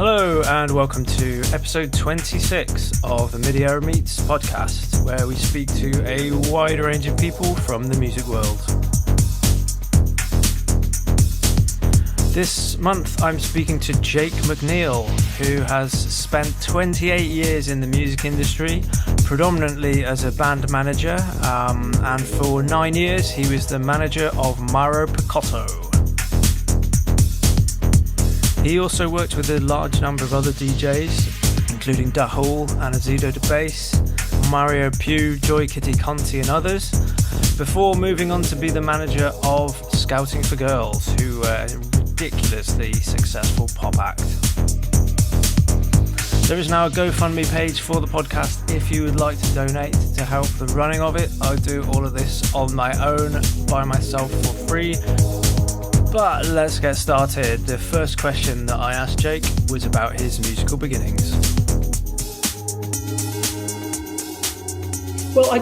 Hello and welcome to episode 26 of the Midierror Meets podcast, where we speak to a wide range of people from the music world. This month I'm speaking to Jake McNeill, who has spent 28 years in the music industry, predominantly as a band manager, and for 9 years he was the manager of Mauro Picotto. He also worked with a large number of other DJs, including Da Hool and Azzido Da Bass, Mauro Piu, Kitikonti and others, before moving on to be the manager of Scouting for Girls, who are a ridiculously successful pop act. There is now a GoFundMe page for the podcast if you would like to donate to help the running of it. I do all of this on my own, by myself, for free. But let's get started. The first question that I asked Jake was about his musical beginnings. Well, I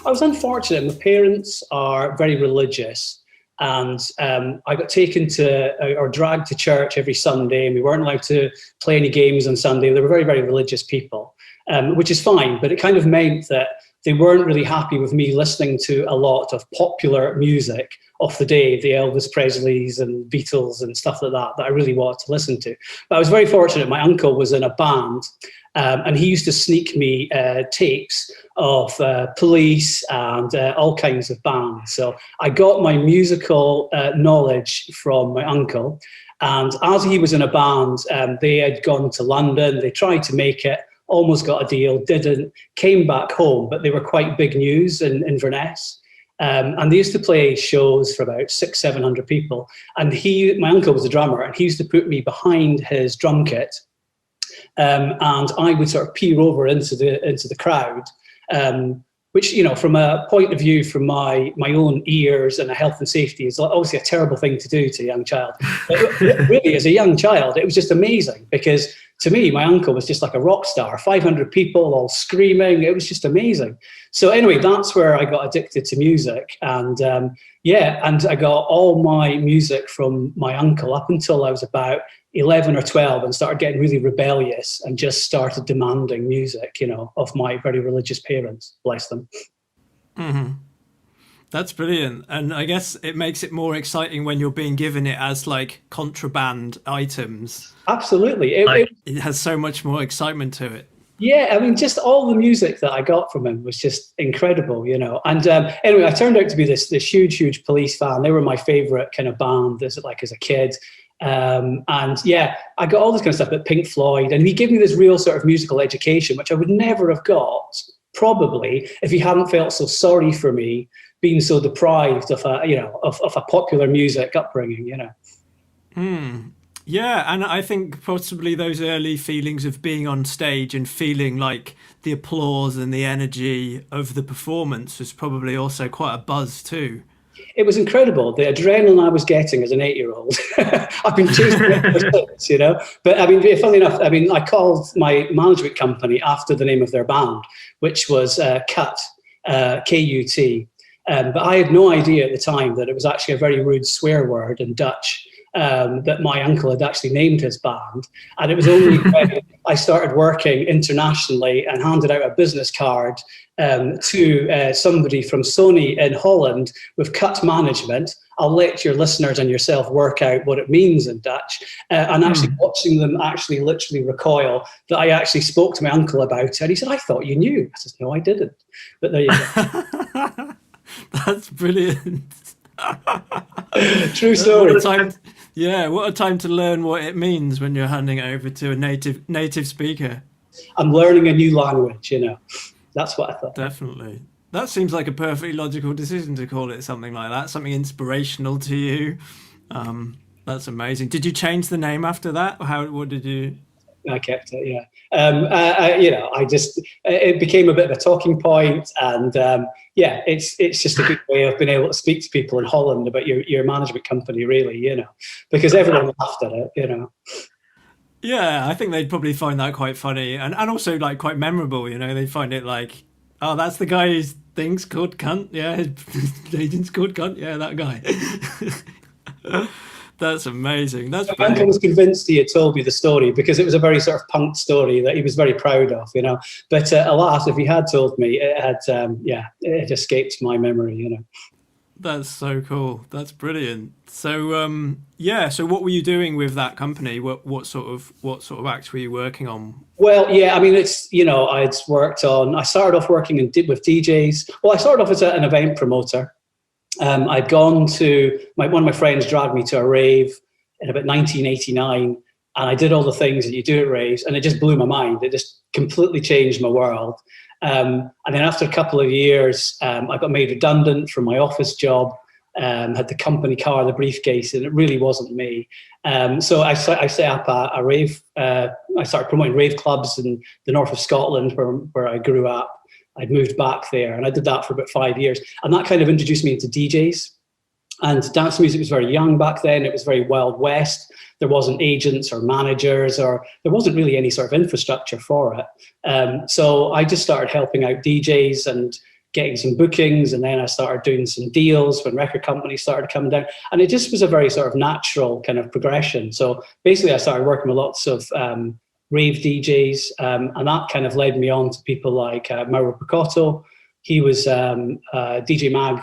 was unfortunate. My parents are very religious, and I got taken to or dragged to church every Sunday, and we weren't allowed to play any games on Sunday. They were very, very religious people, which is fine, but it kind of meant that they weren't really happy with me listening to a lot of popular music of the day, the Elvis Presleys and Beatles and stuff like that I really wanted to listen to. But I was very fortunate. My uncle was in a band, and he used to sneak me tapes of Police and all kinds of bands. So I got my musical knowledge from my uncle. And as he was in a band, they had gone to London. They tried to make it, almost got a deal, didn't, came back home, but they were quite big news in Inverness. And they used to play shows for about 600-700 people. And my uncle was a drummer, and he used to put me behind his drum kit. And I would sort of peer over into the crowd, which, you know, from a point of view from my own ears and a health and safety is obviously a terrible thing to do to a young child. But really, as a young child, it was just amazing because to me, my uncle was just like a rock star, 500 people all screaming. It was just amazing. So anyway, that's where I got addicted to music. And and I got all my music from my uncle up until I was about 11 or 12 and started getting really rebellious and just started demanding music, you know, of my very religious parents, bless them. Mm-hmm. That's brilliant. And I guess it makes it more exciting when you're being given it as like contraband items. Absolutely. It has so much more excitement to it. Yeah, I mean, just all the music that I got from him was just incredible, you know. And anyway, I turned out to be this huge Police fan. They were my favorite kind of band as a kid. And yeah, I got all this kind of stuff, but Pink Floyd, and he gave me this real sort of musical education, which I would never have got probably if he hadn't felt so sorry for me being so deprived of a popular music upbringing, you know. Yeah, and I think possibly those early feelings of being on stage and feeling like the applause and the energy of the performance was probably also quite a buzz too. It was incredible, the adrenaline I was getting as an 8-year-old. I've been chasing it ever since, you know. But I mean, funnily enough, I called my management company after the name of their band, which was Cut, K-U-T. But I had no idea at the time that it was actually a very rude swear word in Dutch, that my uncle had actually named his band. And it was only when I started working internationally and handed out a business card to somebody from Sony in Holland with Cut Management. I'll let your listeners and yourself work out what it means in Dutch. And actually watching them actually literally recoil that I actually spoke to my uncle about it. And he said, "I thought you knew." I said, "No, I didn't." But there you go. That's brilliant. True story. What a time to learn what it means when you're handing it over to a native speaker. I'm learning a new language, you know. That's what I thought. Definitely. That seems like a perfectly logical decision to call it something like that, something inspirational to you. That's amazing. Did you change the name after that? What did you... I kept it, yeah. It became a bit of a talking point, and it's just a good way of being able to speak to people in Holland about your management company, really, you know, because everyone laughed at it, you know. Yeah, I think they'd probably find that quite funny and also like quite memorable, you know. They'd find it like, oh, that's the guy whose thing's called Cunt, yeah, his agent's called Cunt, yeah, that guy. That's amazing. That's my uncle was convinced he had told me the story because it was a very sort of punk story that he was very proud of, you know. But alas, if he had told me, it had, it escaped my memory, you know. That's so cool. That's brilliant. So so what were you doing with that company? What sort of acts were you working on? Well, yeah, I mean, it's, you know, I started off working with DJs. Well, I started off as an event promoter. I'd gone to, one of my friends dragged me to a rave in about 1989, and I did all the things that you do at raves, and it just blew my mind. It just completely changed my world. And then after a couple of years, I got made redundant from my office job, had the company car, the briefcase, and it really wasn't me. So I set up a rave. I started promoting rave clubs in the north of Scotland where I grew up. I'd moved back there, and I did that for about 5 years. And that kind of introduced me into DJs. And dance music was very young back then. It was very Wild West. There wasn't agents or managers, or there wasn't really any sort of infrastructure for it. So I just started helping out DJs and getting some bookings. And then I started doing some deals when record companies started coming down. And it just was a very sort of natural kind of progression. So basically I started working with lots of rave DJs. And that kind of led me on to people like Mauro Picotto. He was DJ Mag.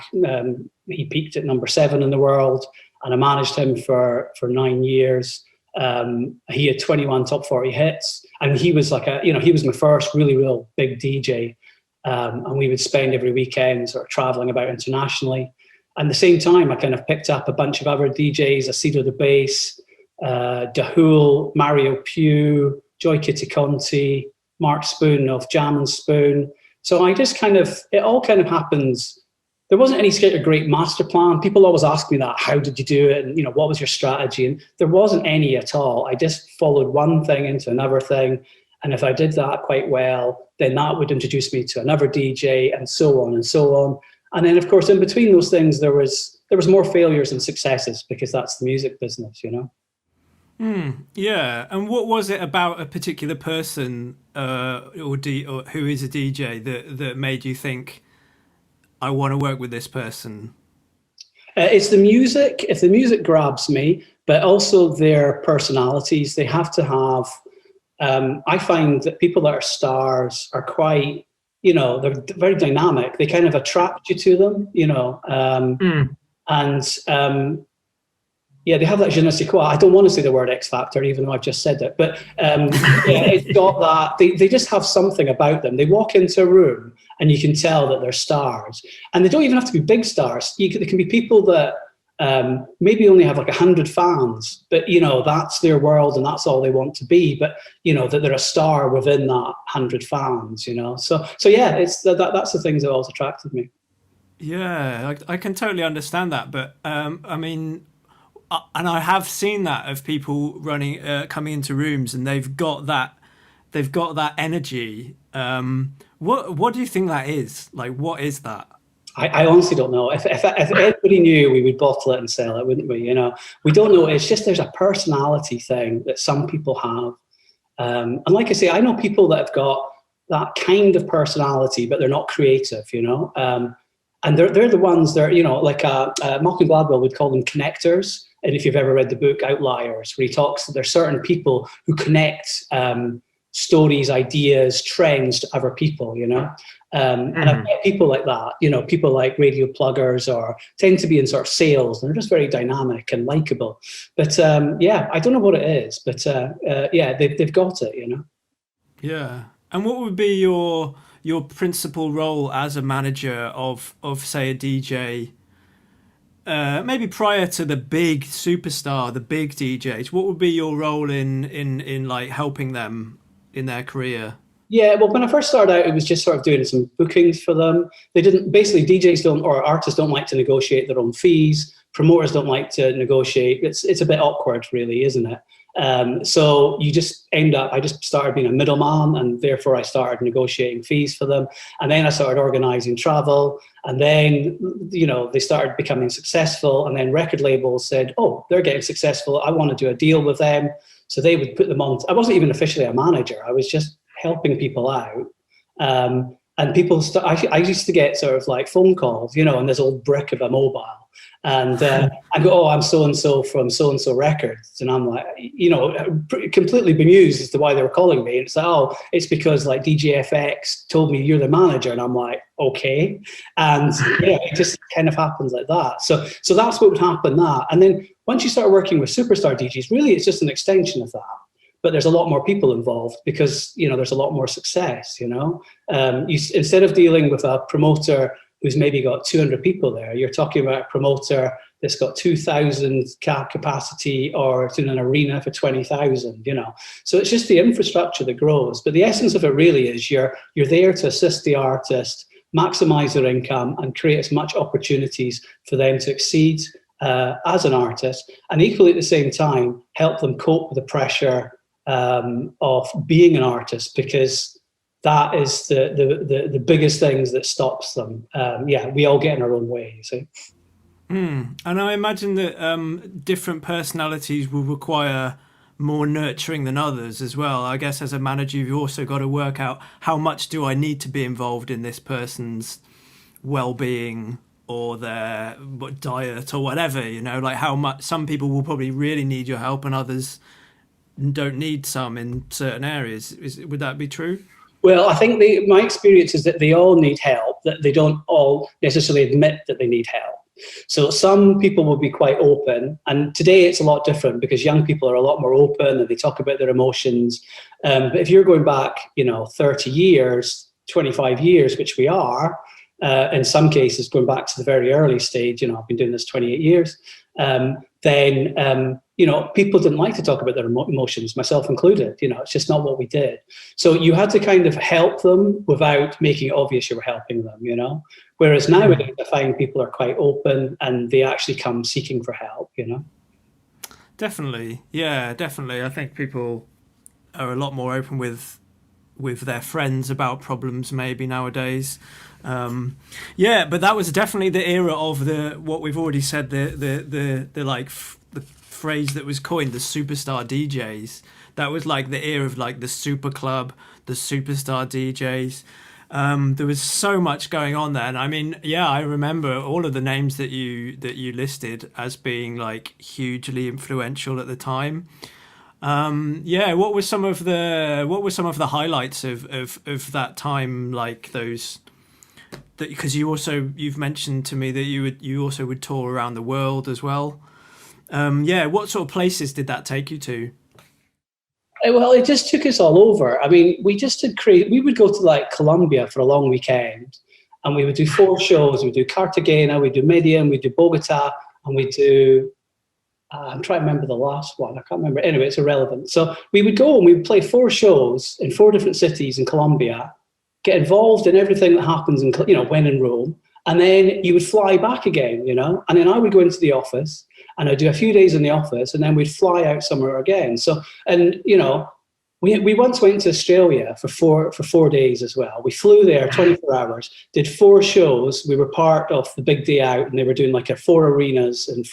He peaked at number 7 in the world, and I managed him for 9 years. He had 21 top 40 hits, and he was he was my first really real big DJ. And we would spend every weekend sort of traveling about internationally. And at the same time, I kind of picked up a bunch of other DJs, Azzido Da Bass, Da Hool, Mauro Piu, Joy Kitikonti, Mark Spoon of Jam and Spoon. So I just it all kind of happens. There wasn't any sort of great master plan. People always ask me that, how did you do it? And, you know, what was your strategy? And there wasn't any at all. I just followed one thing into another thing. And if I did that quite well, then that would introduce me to another DJ, and so on and so on. And then, of course, in between those things, there was more failures than successes, because that's the music business, you know? Yeah. And what was it about a particular person or who is a DJ that made you think, I want to work with this person? It's the music. If the music grabs me, but also their personalities, they have to have. I find that people that are stars are quite, you know, they're very dynamic. They kind of attract you to them, you know, yeah, they have that je ne sais quoi. I don't want to say the word X Factor, even though I've just said it. But it's got that. They just have something about them. They walk into a room and you can tell that they're stars. And they don't even have to be big stars. They can be people that maybe only have like 100 fans, but, you know, that's their world and that's all they want to be. But, you know, that they're a star within that 100 fans, you know. So yeah, it's that's the things that always attracted me. Yeah, I can totally understand that. But I mean, and I have seen that of people coming into rooms, and they've got that energy. What do you think that is? Like, what is that? I honestly don't know. If everybody knew, we would bottle it and sell it, wouldn't we? You know, we don't know. It's just there's a personality thing that some people have, and like I say, I know people that have got that kind of personality, but they're not creative. You know, and they're the ones that are, you know, like Malcolm Gladwell would call them connectors. And if you've ever read the book Outliers, where he talks that there's certain people who connect stories, ideas, trends to other people, you know. And I've met people like that, you know, people like radio pluggers or tend to be in sort of sales, and they're just very dynamic and likable. But yeah, I don't know what it is, but yeah, they've got it, you know. Yeah. And what would be your principal role as a manager of say a DJ? Maybe prior to the big superstar, the big DJs, what would be your role in like helping them in their career? Yeah, well, when I first started out, it was just sort of doing some bookings for them. They didn't, basically DJs don't, or artists don't like to negotiate their own fees. Promoters don't like to negotiate. It's a bit awkward, really, isn't it? So you just I just started being a middleman, and therefore I started negotiating fees for them. And then I started organizing travel, and then, you know, they started becoming successful, and then record labels said, oh, they're getting successful, I want to do a deal with them. So they would put them on. I wasn't even officially a manager. I was just helping people out. And people, I used to get sort of like phone calls, you know, on this old brick of a mobile. And I go, oh, I'm so-and-so from so-and-so Records. And I'm like, completely bemused as to why they were calling me. And it's like, oh, it's because like DJFX told me you're the manager. And I'm like, okay. And yeah, it just kind of happens like that. So that's what would happen that. And then once you start working with superstar DJs, really it's just an extension of that. But there's a lot more people involved because, there's a lot more success, instead of dealing with a promoter who's maybe got 200 people there, you're talking about a promoter that's got 2,000 capacity or it's in an arena for 20,000, So it's just the infrastructure that grows. But the essence of it really is you're there to assist the artist, maximize their income and create as much opportunities for them to exceed as an artist, and equally at the same time, help them cope with the pressure of being an artist, because that is the biggest things that stops them. We all get in our own way, you see. And I imagine that different personalities will require more nurturing than others as well. I guess as a manager, you've also got to work out how much do I need to be involved in this person's well-being or their diet or whatever, like how much. Some people will probably really need your help and others don't need some in certain areas. Would that be true? Well, I think my experience is that they all need help, that they don't all necessarily admit that they need help. So some people will be quite open, and today it's a lot different because young people are a lot more open and they talk about their emotions. But if you're going back, 30 years, 25 years, which we are, in some cases going back to the very early stage, I've been doing this 28 years, then people didn't like to talk about their emotions, myself included. It's just not what we did. So you had to kind of help them without making it obvious you were helping them, Whereas nowadays I find people are quite open and they actually come seeking for help, Definitely. Yeah, definitely. I think people are a lot more open with their friends about problems maybe nowadays. But that was definitely the era of what we've already said, the phrase that was coined, the superstar DJs. That was like the era of like the super club, the superstar DJs. There was so much going on then. I mean, I remember all of the names that you listed as being like hugely influential at the time. What were some of the highlights of that time, like those? Because you've mentioned to me that you also would tour around the world as well. What sort of places did that take you to? Well, it just took us all over. I mean, we would go to like Colombia for a long weekend and we would do 4 shows. We'd do Cartagena, we'd do Medellin, we'd do Bogota, and we'd do, I'm trying to remember the last one. I can't remember. Anyway, it's irrelevant. So we would go and we would play 4 shows in 4 different cities in Colombia, get involved in everything that happens in, when in Rome. And then you would fly back again, and then I would go into the office and I'd do a few days in the office and then we'd fly out somewhere again. So, and, we once went to Australia for 4 days as well. We flew there 24 hours, did 4 shows. We were part of the big day out and they were doing like 4 arenas and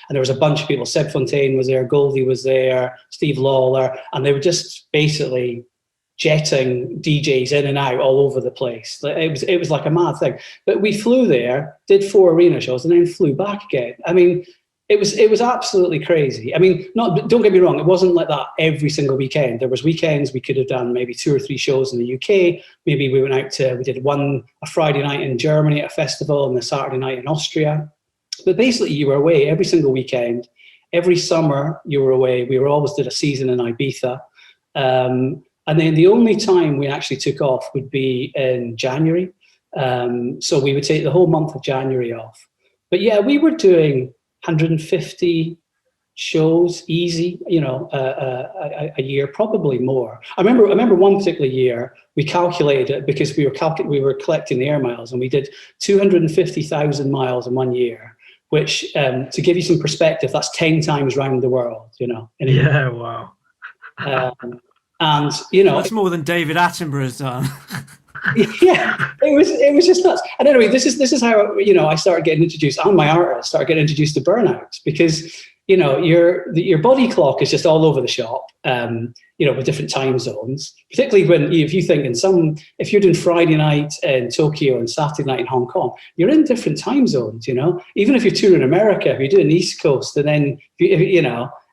there was a bunch of people. Seb Fontaine was there, Goldie was there, Steve Lawler, and they were just basically jetting DJs in and out all over the place. It was like a mad thing. But we flew there, did 4 arena shows, and then flew back again. I mean, it was absolutely crazy. I mean, don't get me wrong, it wasn't like that every single weekend. There was weekends we could have done maybe 2 or 3 shows in the UK. Maybe we did a Friday night in Germany at a festival and a Saturday night in Austria. But basically, you were away every single weekend. Every summer, you were away. We always did a season in Ibiza. And then the only time we actually took off would be in January. So we would take the whole month of January off. But we were doing 150 shows easy, a year, probably more. I remember one particular year we calculated it because we were collecting the air miles, and we did 250,000 miles in 1 year, which to give you some perspective, that's 10 times round the world, in a year. Wow. And that's more than David Attenborough's done. it was just nuts. And anyway, this is how I started getting introduced. And my artist started getting introduced to burnout because your body clock is just all over the shop, with different time zones, particularly if you think if you're doing Friday night in Tokyo and Saturday night in Hong Kong, you're in different time zones, even if you're touring America, if you're doing East Coast and then,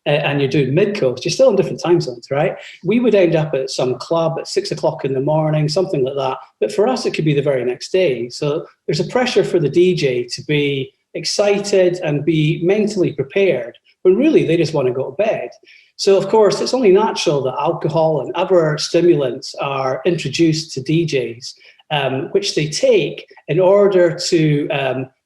and you're doing mid coast, you're still in different time zones, right? We would end up at some club at 6 o'clock in the morning, something like that. But for us, it could be the very next day. So there's a pressure for the DJ to be excited and be mentally prepared when really they just want to go to bed. So, of course, it's only natural that alcohol and other stimulants are introduced to DJs, which they take in order to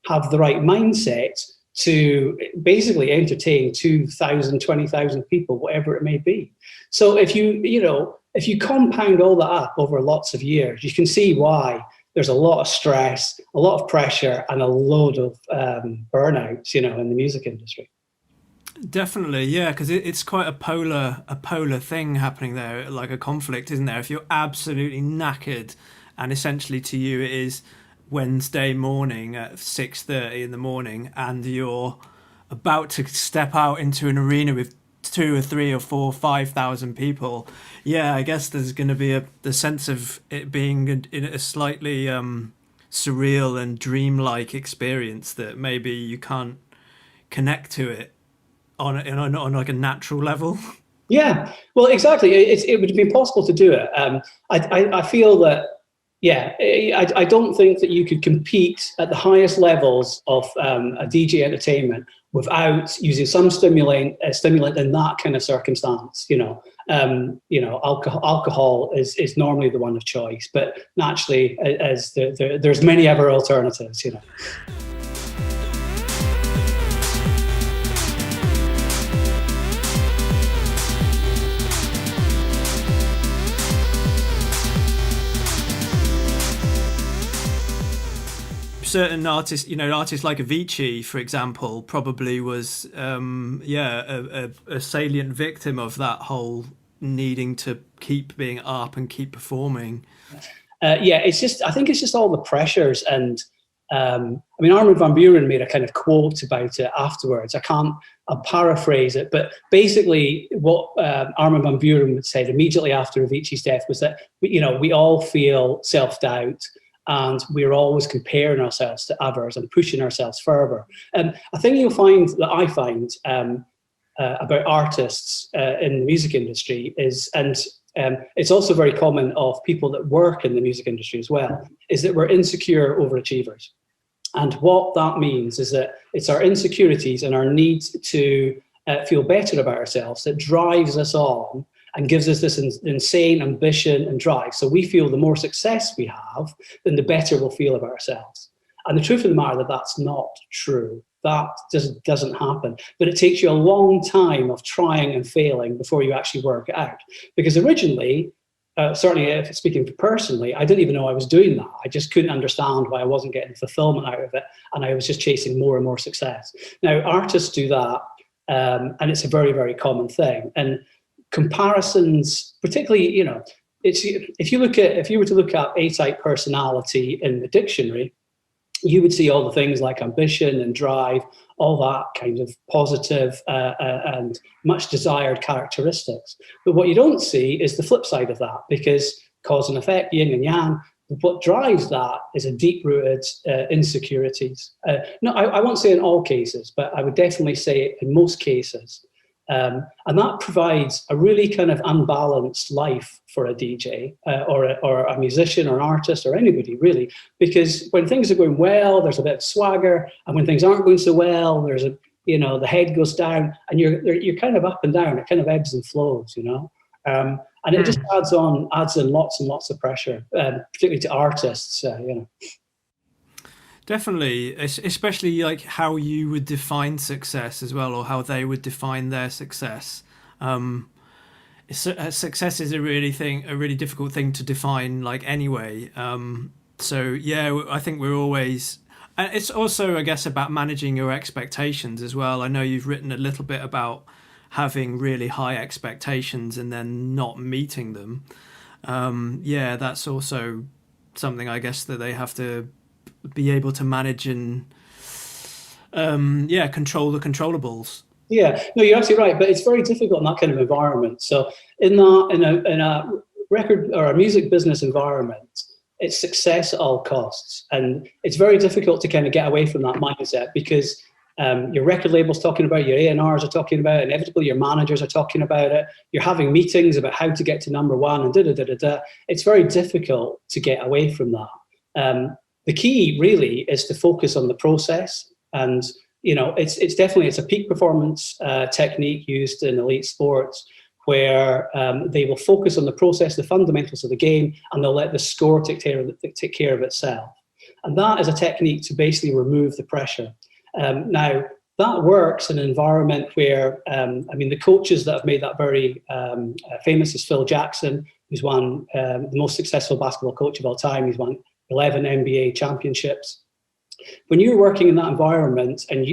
have the right mindset to basically entertain 2,000, 20,000 people, whatever it may be. So if you compound all that up over lots of years, you can see why there's a lot of stress, a lot of pressure, and a load of burnouts, in the music industry. Definitely, yeah, because it's quite a polar thing happening there, like a conflict, isn't there? If you're absolutely knackered, and essentially to you it is Wednesday morning at 6:30 in the morning, and you're about to step out into an arena with 2 or 3 or 4 or 5,000 people, yeah, I guess there's going to be the sense of it being in a slightly surreal and dreamlike experience that maybe you can't connect to it on like a natural level. Yeah, well, exactly. It would be impossible to do it. I feel that, I don't think that you could compete at the highest levels of a DJ entertainment without using some stimulant in that kind of circumstance. Alcohol is normally the one of choice, but naturally, as there's many other alternatives. Certain artists, artists like Avicii, for example, probably was, a salient victim of that whole needing to keep being up and keep performing. I think it's just all the pressures. And Armin van Buuren made a kind of quote about it afterwards. I'll paraphrase it, but basically what Armin van Buuren said immediately after Avicii's death was that, we all feel self-doubt, and we're always comparing ourselves to others and pushing ourselves further. A thing I find about artists in the music industry is, and it's also very common of people that work in the music industry as well, is that we're insecure overachievers. And what that means is that it's our insecurities and our need to feel better about ourselves that drives us on and gives us this insane ambition and drive. So we feel the more success we have, then the better we'll feel about ourselves. And the truth of the matter that's not true. That just doesn't happen. But it takes you a long time of trying and failing before you actually work it out. Because originally, certainly speaking personally, I didn't even know I was doing that. I just couldn't understand why I wasn't getting fulfillment out of it. And I was just chasing more and more success. Now, artists do that, and it's a very, very common thing. And comparisons, particularly, if you were to look at A-type personality in the dictionary, you would see all the things like ambition and drive, all that kind of positive and much desired characteristics. But what you don't see is the flip side of that, because cause and effect, yin and yang, what drives that is a deep-rooted insecurities. No, I won't say in all cases, but I would definitely say in most cases. And that provides a really kind of unbalanced life for a DJ or a musician or an artist or anybody really, because when things are going well, there's a bit of swagger, and when things aren't going so well, there's the head goes down, and you're kind of up and down. It kind of ebbs and flows, and it just adds in lots and lots of pressure, particularly to artists, Definitely, especially like how you would define success as well, or how they would define their success. Success is a really difficult thing to define, like anyway. So yeah, I think we're always. It's also, I guess, about managing your expectations as well. I know you've written a little bit about having really high expectations and then not meeting them. That's also something, I guess, that they have to be able to manage and control the controllables. Yeah, no, you're absolutely right, but it's very difficult in that kind of environment. So in a record or a music business environment, it's success at all costs, and it's very difficult to kind of get away from that mindset because your record label's talking about it, your A&Rs are talking about it, inevitably your managers are talking about it. You're having meetings about how to get to number one and da-da-da-da-da. It's very difficult to get away from that. The key really is to focus on the process, and it's definitely a peak performance technique used in elite sports where they will focus on the process, the fundamentals of the game, and they'll let the score take care of itself. And that is a technique to basically remove the pressure. Now, that works in an environment where, the coaches that have made that very famous is Phil Jackson, who's won the most successful basketball coach of all time. He's won 11 NBA championships. When you're working in that environment and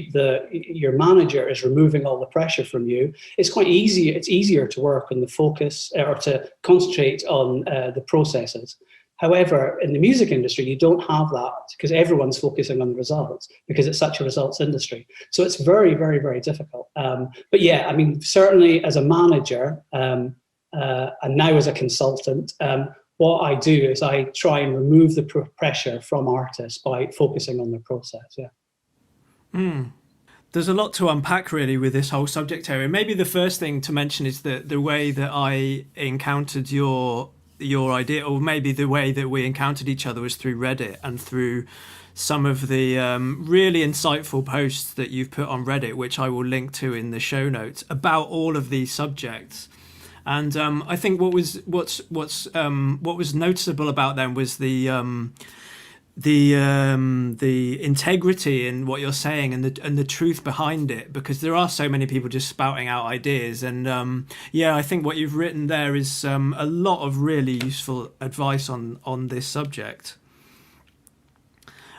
your manager is removing all the pressure from you, it's quite easy. It's easier to work on the focus or to concentrate on the processes. However, in the music industry, you don't have that because everyone's focusing on the results because it's such a results industry. So it's very, very, very difficult. But yeah, certainly as a manager and now as a consultant, what I do is I try and remove the pressure from artists by focusing on the process. Yeah. There's a lot to unpack really with this whole subject area. Maybe the first thing to mention is that the way that I encountered your idea, or maybe the way that we encountered each other, was through Reddit and through some of the really insightful posts that you've put on Reddit, which I will link to in the show notes, about all of these subjects. And I think what was noticeable about them was the integrity in what you're saying and the truth behind it, because there are so many people just spouting out ideas. And I think what you've written there is a lot of really useful advice on this subject.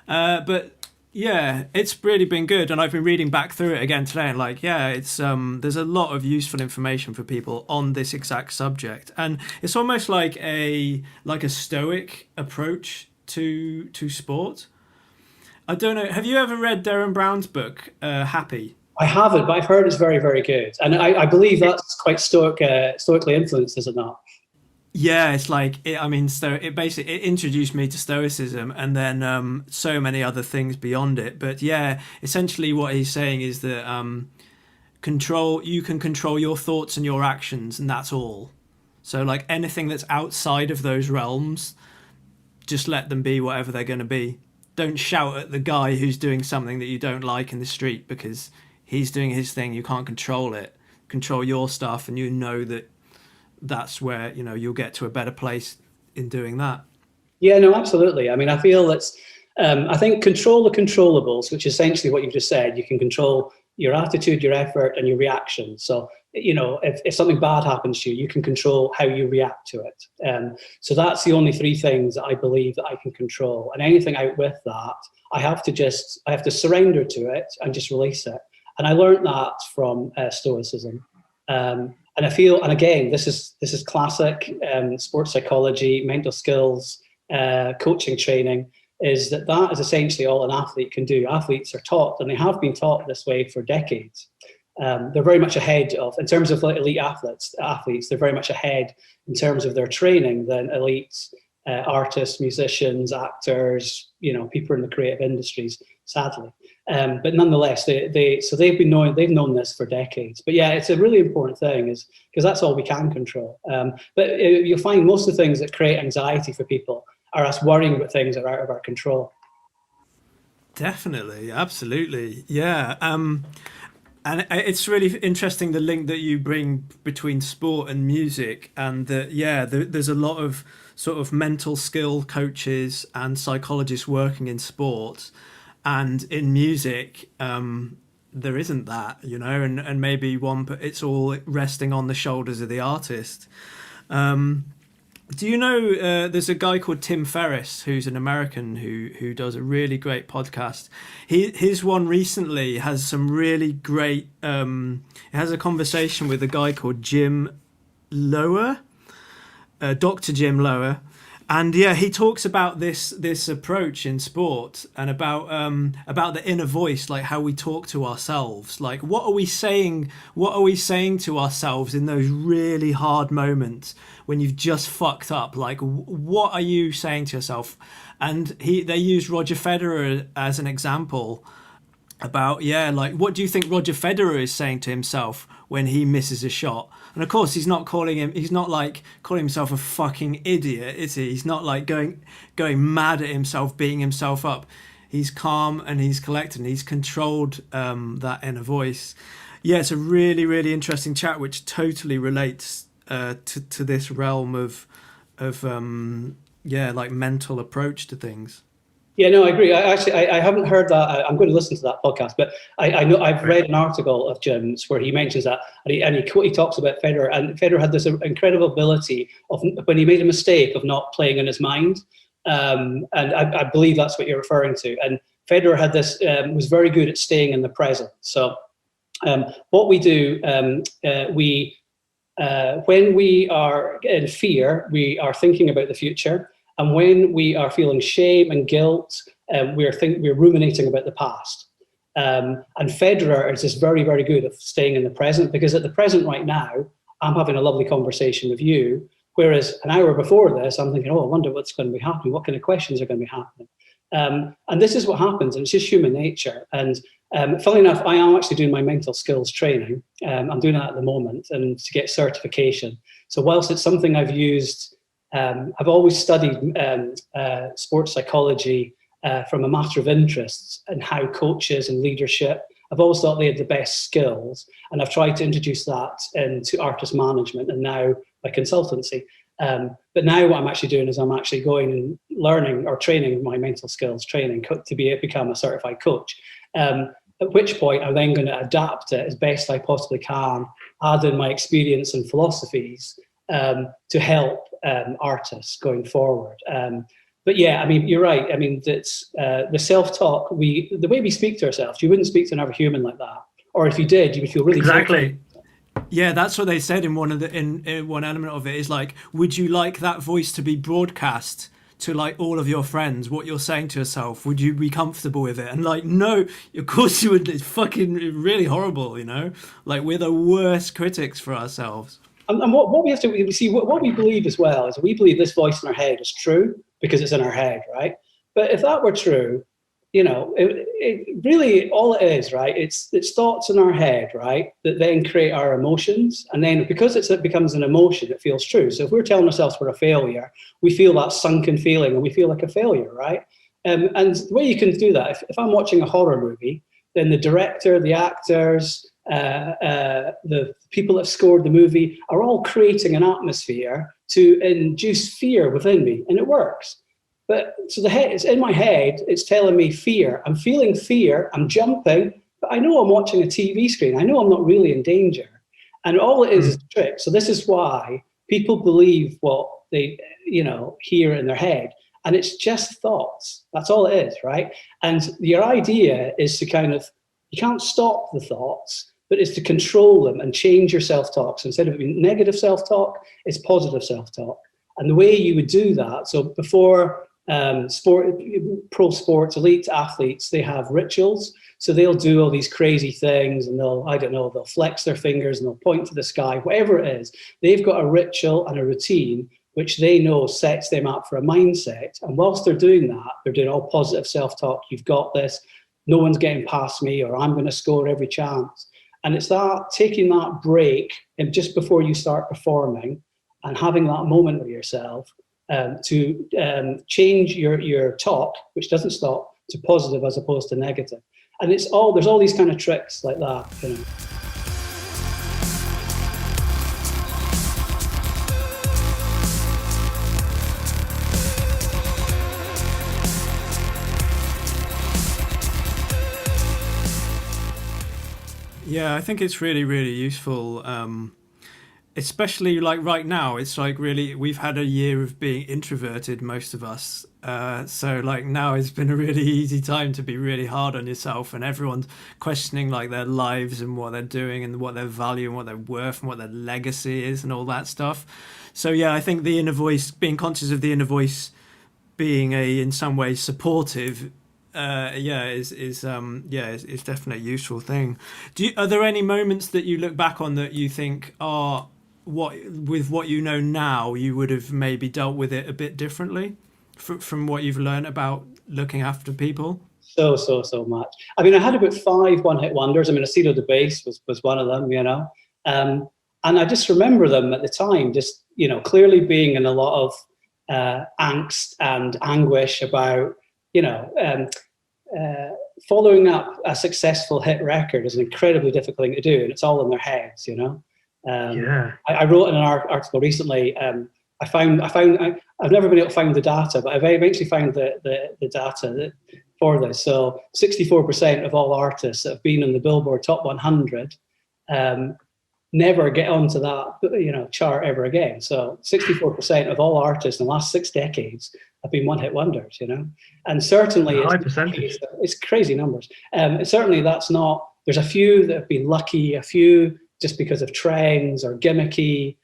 But yeah, it's really been good, and I've been reading back through it again today, and it's there's a lot of useful information for people on this exact subject, and it's almost like a stoic approach to sport. I don't know. Have you ever read Derren Brown's book, Happy? I haven't, but I've heard it's very, very good, and I believe that's quite stoically influenced, is it not? Yeah, it's it basically introduced me to Stoicism, and then so many other things beyond it. But yeah, essentially what he's saying is that you can control your thoughts and your actions, and that's all. So anything that's outside of those realms, just let them be whatever they're going to be. Don't shout at the guy who's doing something that you don't like in the street because he's doing his thing. You can't control it. Control your stuff, and that's where you'll get to a better place in doing that. Yeah, no, absolutely. I feel it's I think control the controllables, which is essentially what you've just said. You can control your attitude, your effort, and your reaction. So if something bad happens to you, you can control how you react to it. So that's the only three things that I believe that I can control, and anything out with that, I have to surrender to it and just release it. And I learned that from Stoicism. And I feel, and again, this is classic sports psychology, mental skills, coaching training, is that is essentially all an athlete can do. Athletes are taught, and they have been taught this way for decades. They're very much ahead in terms of elite athletes, they're very much ahead in terms of their training than elite artists, musicians, actors, people in the creative industries, sadly. But nonetheless, they've known this for decades. But yeah, it's a really important thing because that's all we can control. But you'll find most of the things that create anxiety for people are us worrying about things that are out of our control. Definitely, absolutely, yeah. And it's really interesting the link that you bring between sport and music, and there's a lot of sort of mental skill coaches and psychologists working in sport. And in music, there isn't that, and maybe it's all resting on the shoulders of the artist. Do you know there's a guy called Tim Ferriss who's an American who does a really great podcast. His one recently has some really great. It has a conversation with a guy called Jim Lower, Dr. Jim Lower. And yeah, he talks about this approach in sport and about the inner voice, like how we talk to ourselves. Like, what are we saying? What are we saying to ourselves in those really hard moments when you've just fucked up? Like, what are you saying to yourself? And they used Roger Federer as an example about, yeah, like, what do you think Roger Federer is saying to himself when he misses a shot? And of course, he's not like calling himself a fucking idiot, is he? He's not like going mad at himself, beating himself up. He's calm and he's collected and he's controlled that inner voice. Yeah, it's a really, really interesting chat, which totally relates to this realm of like mental approach to things. Yeah, no, I agree. I haven't heard that. I'm going to listen to that podcast, but I know I've read an article of Jim's where he mentions that, and he talks about Federer, and Federer had this incredible ability of, when he made a mistake, of not playing in his mind, and I believe that's what you're referring to. And Federer had this, was very good at staying in the present. So what we do, when we are in fear, we are thinking about the future. And when we are feeling shame and guilt, we're ruminating about the past. And Federer is just very, very good at staying in the present, because at the present right now, I'm having a lovely conversation with you. Whereas an hour before this, I'm thinking, oh, I wonder what's going to be happening. What kind of questions are going to be happening? And this is what happens. And it's just human nature. And funnily enough, I am actually doing my mental skills training. I'm doing that at the moment, and to get certification. So whilst it's something I've used, I've always studied sports psychology from a matter of interests and how coaches and leadership, I've always thought they had the best skills, and I've tried to introduce that into artist management and now my consultancy. But now what I'm actually doing is I'm actually going and learning or training my mental skills training to become a certified coach. At which point I'm then going to adapt it as best I possibly can, add in my experience and philosophies to help artists going forward. But yeah, I mean, you're right. I mean, it's the self-talk. The way we speak to ourselves, you wouldn't speak to another human like that, or if you did, you would feel really exactly. Yeah, that's what they said in one element of it is like, would you like that voice to be broadcast to like all of your friends? What you're saying to yourself, would you be comfortable with it? And like, no, of course you would. It's fucking really horrible, you know. Like, we're the worst critics for ourselves. And what we have to see, what we believe as well is we believe this voice in our head is true because it's in our head, right? But if that were true, you know, it really all it is, right? It's thoughts in our head, right, that then create our emotions, and then because it becomes an emotion, it feels true. So if we're telling ourselves we're a failure, we feel that sunken feeling, and we feel like a failure, right? And the way you can do that, if I'm watching a horror movie, then the director, the actors, the people that scored the movie are all creating an atmosphere to induce fear within me, and it works. But so it's in my head, it's telling me fear. I'm feeling fear, I'm jumping, but I know I'm watching a TV screen. I know I'm not really in danger. And all it is a trick. So this is why people believe what they, hear in their head. And it's just thoughts. That's all it is, right? And your idea is to you can't stop the thoughts, but it's to control them and change your self-talk. So instead of it being negative self-talk, it's positive self-talk. And the way you would do that, so before pro sports, elite athletes, they have rituals. So they'll do all these crazy things, and they'll flex their fingers and they'll point to the sky, whatever it is. They've got a ritual and a routine which they know sets them up for a mindset. And whilst they're doing that, they're doing all positive self-talk. You've got this. No one's getting past me, or I'm going to score every chance. And it's that taking that break and just before you start performing and having that moment with yourself to change your talk, which doesn't stop, to positive as opposed to negative. And there's all these kind of tricks like that. Yeah, I think it's really, really useful. especially like right now, it's like really we've had a year of being introverted, most of us. So like now it's been a really easy time to be really hard on yourself, and everyone's questioning like their lives and what they're doing and what their value and what their worth and what their legacy is and all that stuff. So yeah, I think the inner voice, being conscious of the inner voice being a in some ways supportive, yeah, is definitely a useful thing. Are there any moments that you look back on that you think are what with what you know now you would have maybe dealt with it a bit differently from what you've learned about looking after people? So much. I mean, I had about 5 one-hit wonders. I mean, Azzido Da Bass was one of them, you know. And I just remember them at the time, just, you know, clearly being in a lot of angst and anguish about, you know, following up a successful hit record is an incredibly difficult thing to do, and it's all in their heads, you know. Yeah. I wrote in an article recently. I've never been able to find the data, but I've eventually found the data for this. So 64% of all artists that have been in the Billboard Top 100 never get onto that, you know, chart ever again. So 64% of all artists in the last 6 decades have been one-hit wonders, you know. And certainly High percentage. It's crazy numbers. Certainly that's not. There's a few that have been lucky, a few just because of trends or gimmicky,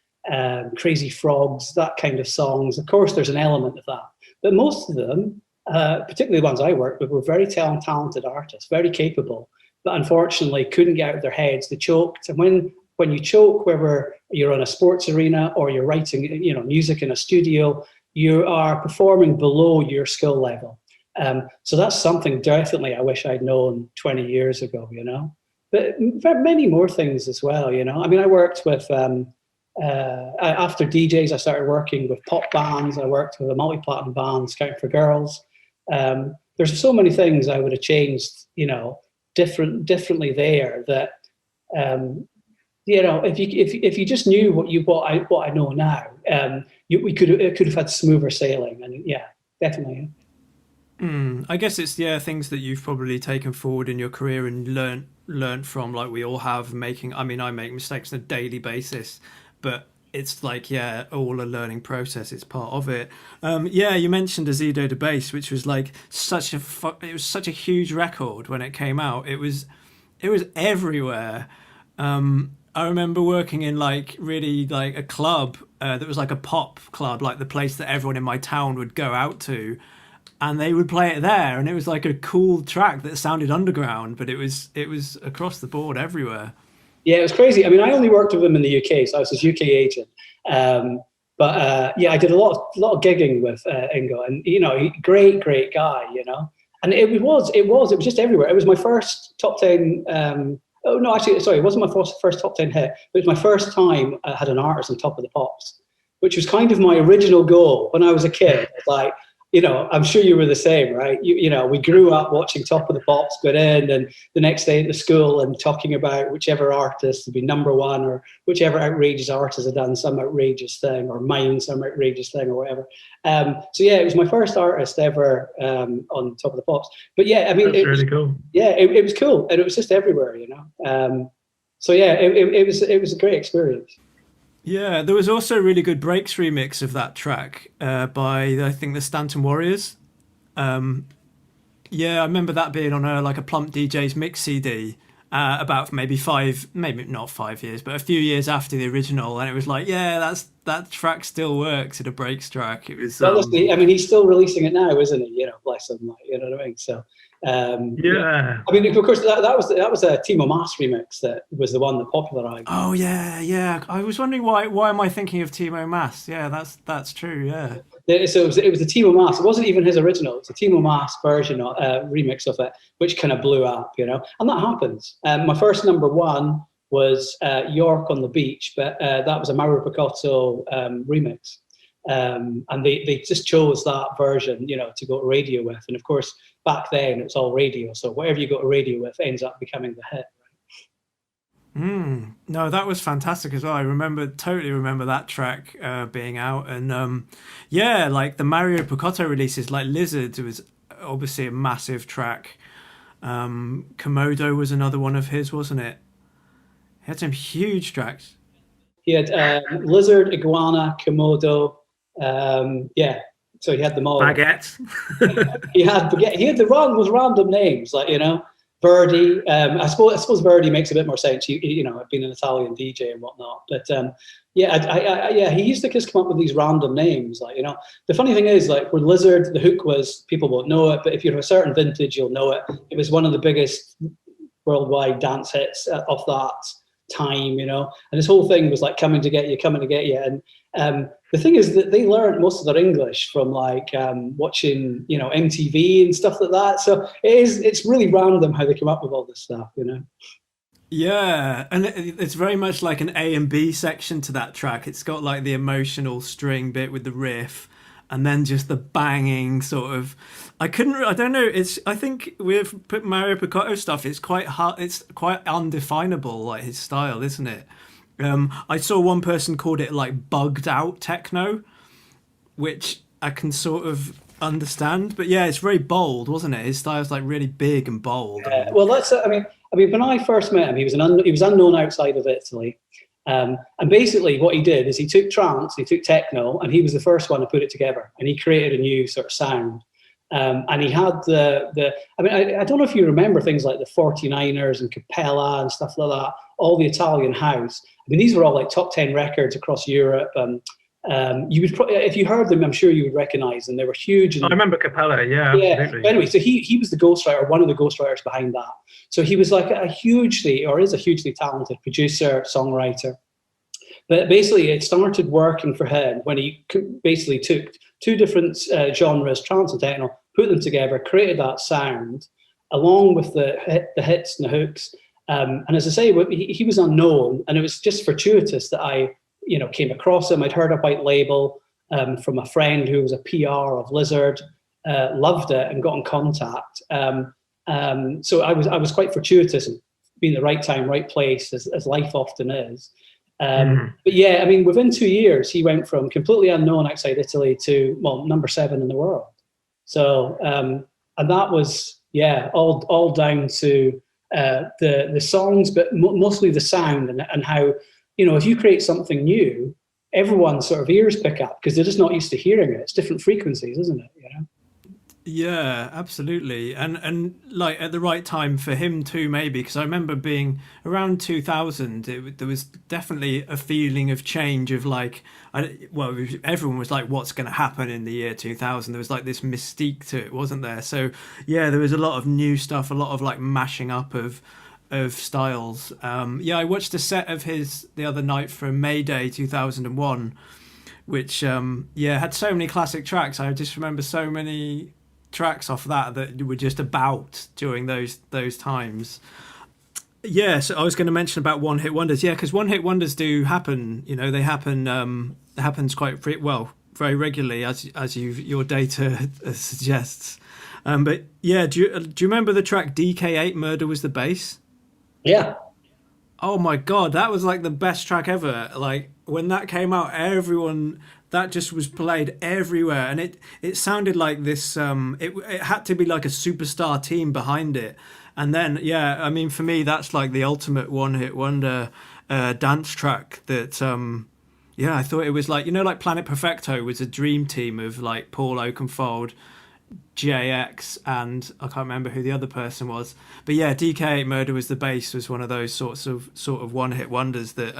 Crazy Frogs, that kind of songs. Of course, there's an element of that. But most of them, particularly the ones I worked with, were very talented artists, very capable, but unfortunately couldn't get out of their heads. They choked. And when you choke, whether you're on a sports arena or you're writing, you know, music in a studio, you are performing below your skill level. So that's something definitely I wish I'd known 20 years ago, you know. But many more things as well, you know. I mean, I worked with, after DJs, I started working with pop bands. I worked with a multi-platinum band, Scouting for Girls. There's so many things I would have changed, you know, differently there that, you know, if you just knew what I know now, it could have had smoother sailing. And yeah, definitely. I guess it's things that you've probably taken forward in your career and learned from, like we all have. I make mistakes on a daily basis, but it's like all a learning process. It's part of it. You mentioned Azzido Da Bass, which was like it was such a huge record when it came out. It was everywhere. I remember working in like really like a club that was like a pop club, like the place that everyone in my town would go out to, and they would play it there, and it was like a cool track that sounded underground, but it was across the board everywhere. Yeah, it was crazy. I mean, I only worked with him in the UK, so I was his UK agent. I did a lot of gigging with Ingo, and you know, great guy, you know. And it was just everywhere. It was my first top 10. Oh no, actually, sorry, it wasn't my first top 10 hit. It was my first time I had an artist on Top of the Pops, which was kind of my original goal when I was a kid. Like, you know, I'm sure you were the same, right? You know, we grew up watching Top of the Pops go in, and the next day at the school and talking about whichever artist would be number one, or whichever outrageous artist had done some outrageous thing, or mime some outrageous thing, or whatever. It was my first artist ever on Top of the Pops. But yeah, I mean, that's really cool. Yeah, it was cool, and it was just everywhere, you know. It was a great experience. Yeah, there was also a really good Breaks remix of that track by, I think, the Stanton Warriors. I remember that being on a Plump DJ's mix CD about maybe not 5 years, but a few years after the original, and it was like, that track still works in a Breaks track. It was honestly, I mean, he's still releasing it now, isn't he? You know, bless him, like, you know what I mean? So. I mean, of course, that was a Timo Maas remix that was the one that popularized. Oh yeah. I was wondering why am I thinking of Timo Maas? Yeah, that's true. Yeah. So it was the Timo Maas. It wasn't even his original. It's a Timo Maas version, remix of it, which kind of blew up, you know. And that happens. My first number one was York on the Beach, but that was a Mauro Picotto remix. And they just chose that version, you know, to go to radio with. And of course, back then it was all radio, so whatever you go to radio with ends up becoming the hit. No, that was fantastic as well. I totally remember that track being out, and like the Mauro Picotto releases, like Lizard was obviously a massive track. Komodo was another one of his, wasn't it? He had some huge tracks. He had lizard, iguana, komodo. Yeah, so he had them all. Baguette. He had the random names, like, you know, Birdie. I suppose Birdie makes a bit more sense. You know, being an Italian DJ and whatnot. But yeah, he used to just come up with these random names. Like, you know, the funny thing is, like, with Lizard, the hook was, people won't know it, but if you're of a certain vintage, you'll know it. It was one of the biggest worldwide dance hits of that time, you know. And this whole thing was like coming to get you. And the thing is that they learned most of their English from like watching, you know, MTV and stuff like that. So it's really random how they come up with all this stuff, you know. Yeah, and it's very much like an A and B section to that track. It's got like the emotional string bit with the riff, and then just the banging sort of. I don't know. I think with Mauro Picotto stuff, it's quite hard. It's quite undefinable, like his style, isn't it? I saw one person called it like bugged out techno, which I can sort of understand. But yeah, it's very bold, wasn't it? His style's like really big and bold. Well, that's. I mean, when I first met him, he was unknown outside of Italy. And basically what he did is he took trance, he took techno, and he was the first one to put it together. And he created a new sort of sound. And he had I don't know if you remember things like the 49ers and Capella and stuff like that, all the Italian house. I mean, these were all like top 10 records across Europe. You would probably, if you heard them, I'm sure you would recognize them. They were huge. I remember Capella, yeah. Absolutely. But anyway, so he was the ghostwriter, one of the ghostwriters behind that. So he was like is a hugely talented producer, songwriter. But basically, it started working for him when he basically took two different genres, trance and techno, put them together, created that sound, along with the hits and the hooks. And as I say, he was unknown, and it was just fortuitous that I, you know, came across him. I'd heard a white label from a friend who was a PR of Lizard, loved it, and got in contact. So I was quite fortuitous in being the right time, right place, as life often is. But yeah, I mean, within 2 years, he went from completely unknown outside Italy to, well, number 7 in the world. So, and that was, yeah, all down to the songs, but mostly the sound and how, you know, if you create something new, everyone's sort of ears pick up because they're just not used to hearing it. It's different frequencies, isn't it? You know? Yeah, absolutely, and like at the right time for him too, maybe, because I remember being around 2000. There was definitely a feeling of change of like, everyone was like, "What's going to happen in the year 2000?" There was like this mystique to it, wasn't there? So yeah, there was a lot of new stuff, a lot of like mashing up of styles. I watched a set of his the other night from Mayday 2001, which had so many classic tracks. I just remember so many tracks off that were just about during those times. Yeah, so I was going to mention about one hit wonders. Yeah, because one hit wonders do happen. You know, they happen. It happens very regularly, as your data suggests. But yeah, do you remember the track DK8 Murder Was the Bass? Yeah. Oh my god, that was like the best track ever. Like when that came out, that just was played everywhere, and it sounded like this. It had to be like a superstar team behind it. And then I mean, for me, that's like the ultimate one-hit wonder dance track. That I thought it was like, you know, like Planet Perfecto was a dream team of like Paul Oakenfold, JX, and I can't remember who the other person was, but yeah, DK8 Murder Was the Bass was one of those sort of one-hit wonders that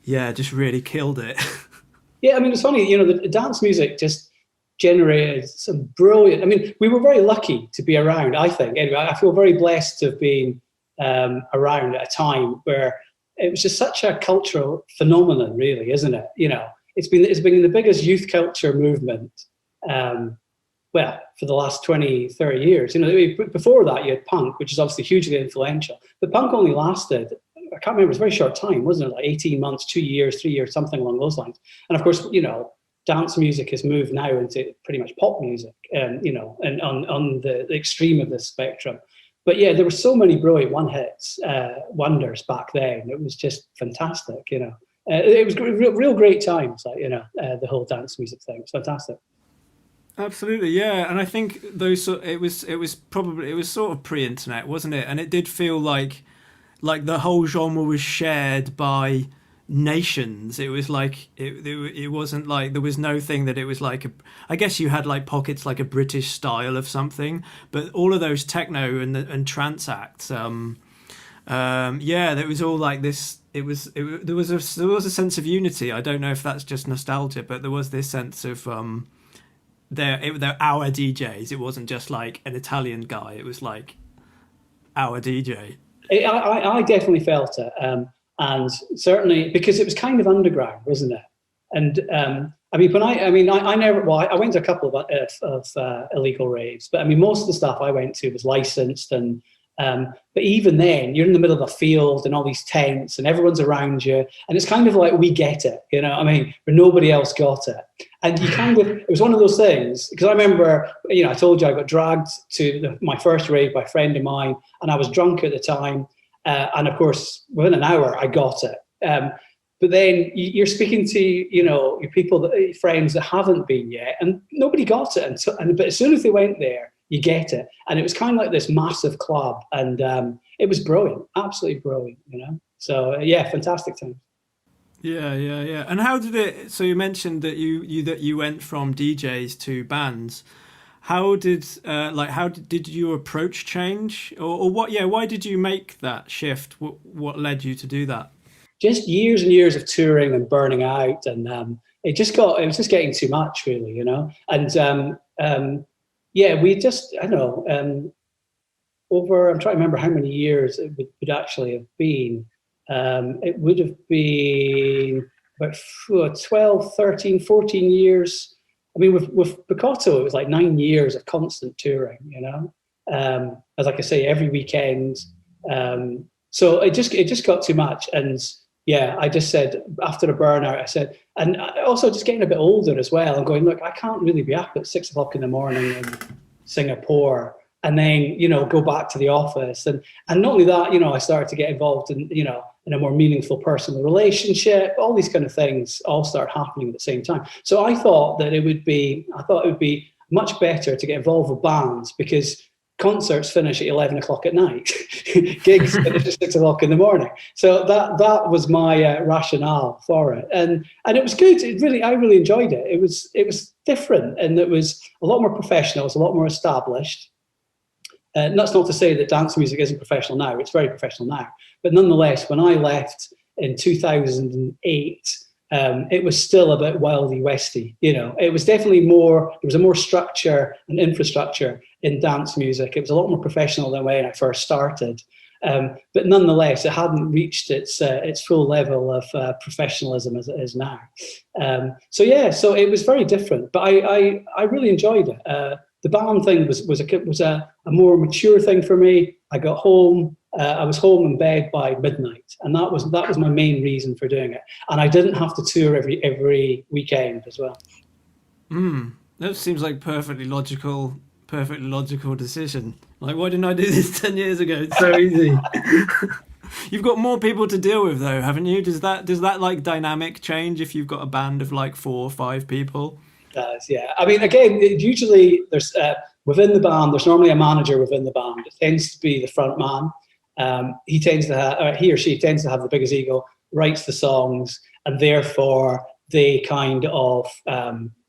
just really killed it. Yeah, I mean, it's funny, you know, the dance music just generated some brilliant. I mean, we were very lucky to be around, I think. Anyway, I feel very blessed to have been around at a time where it was just such a cultural phenomenon, really, isn't it? You know, it's been the biggest youth culture movement. For the last 20, 30 years. You know, before that, you had punk, which is obviously hugely influential. But punk only lasted, I can't remember, it was a very short time, wasn't it? Like 18 months, 2 years, 3 years, something along those lines. And of course, you know, dance music has moved now into pretty much pop music, you know, and on the extreme of the spectrum. But yeah, there were so many brilliant one-hits wonders back then. It was just fantastic, you know. It was real great times, like, you know, the whole dance music thing. It was fantastic. Absolutely, yeah, and I think it was sort of pre-internet, wasn't it? And it did feel like the whole genre was shared by, nations. It was like it wasn't like there was no thing that it was like I guess you had like pockets like a British style of something, but all of those techno and trance acts, there was all like this. There was a sense of unity. I don't know if that's just nostalgia, but there was this sense of they're our DJs. It wasn't just like an Italian guy. It was like our DJ. I definitely felt it, and certainly because it was kind of underground, wasn't it? And I went to a couple of illegal raves, but I mean, most of the stuff I went to was licensed, and but even then, you're in the middle of a field and all these tents, and everyone's around you, and it's kind of like we get it, you know. I mean, but nobody else got it, and you kind of it was one of those things because I remember, you know, I told you I got dragged to my first rave by a friend of mine, and I was drunk at the time, and of course, within an hour, I got it. But then you're speaking to, you know, your people, friends that haven't been yet, and nobody got it. But as soon as they went there, you get it. And it was kind of like this massive club, and it was brilliant, absolutely brilliant, you know. So yeah, fantastic time. Yeah. And how did it? So you mentioned that you went from DJs to bands. How did did your approach change, or what? Yeah, why did you make that shift? What led you to do that? Just years and years of touring and burning out, and it was just getting too much, really, you know. And we just, I don't know, I'm trying to remember how many years it would actually have been. It would have been about 12, 13, 14 years. I mean, with Picotto, it was like 9 years of constant touring, you know. As like I say, every weekend. So it just got too much, and yeah, I just said after the burnout, I said, and also just getting a bit older as well, and going, look, I can't really be up at 6 o'clock in the morning in Singapore, and then, you know, go back to the office, and not only that, you know, I started to get involved in, you know, in a more meaningful personal relationship. All these kind of things all start happening at the same time. So I thought it would be much better to get involved with bands, because concerts finish at 11 o'clock at night, gigs finish at 6 o'clock in the morning. So that was my rationale for it, and it was good. I really enjoyed it. It was different, and it was a lot more professional. It was a lot more established. And that's not to say that dance music isn't professional now. It's very professional now, but nonetheless, when I left in 2008. It was still a bit wildy westy, you know. It was definitely more. There was a more structure and infrastructure in dance music. It was a lot more professional than when I first started, but nonetheless, it hadn't reached its full level of professionalism as it is now. So it was very different, but I really enjoyed it. The band thing was a more mature thing for me. I got home. I was home in bed by midnight, and that was my main reason for doing it. And I didn't have to tour every weekend as well. That seems like perfectly logical decision. Like, why didn't I do this 10 years ago? It's so easy. You've got more people to deal with, though, haven't you? Does that like dynamic change if you've got a band of like 4 or 5 people? It does, yeah. I mean, again, usually there's within the band, there's normally a manager within the band. It tends to be the front man. He or she tends to have the biggest ego, writes the songs, and therefore they kind of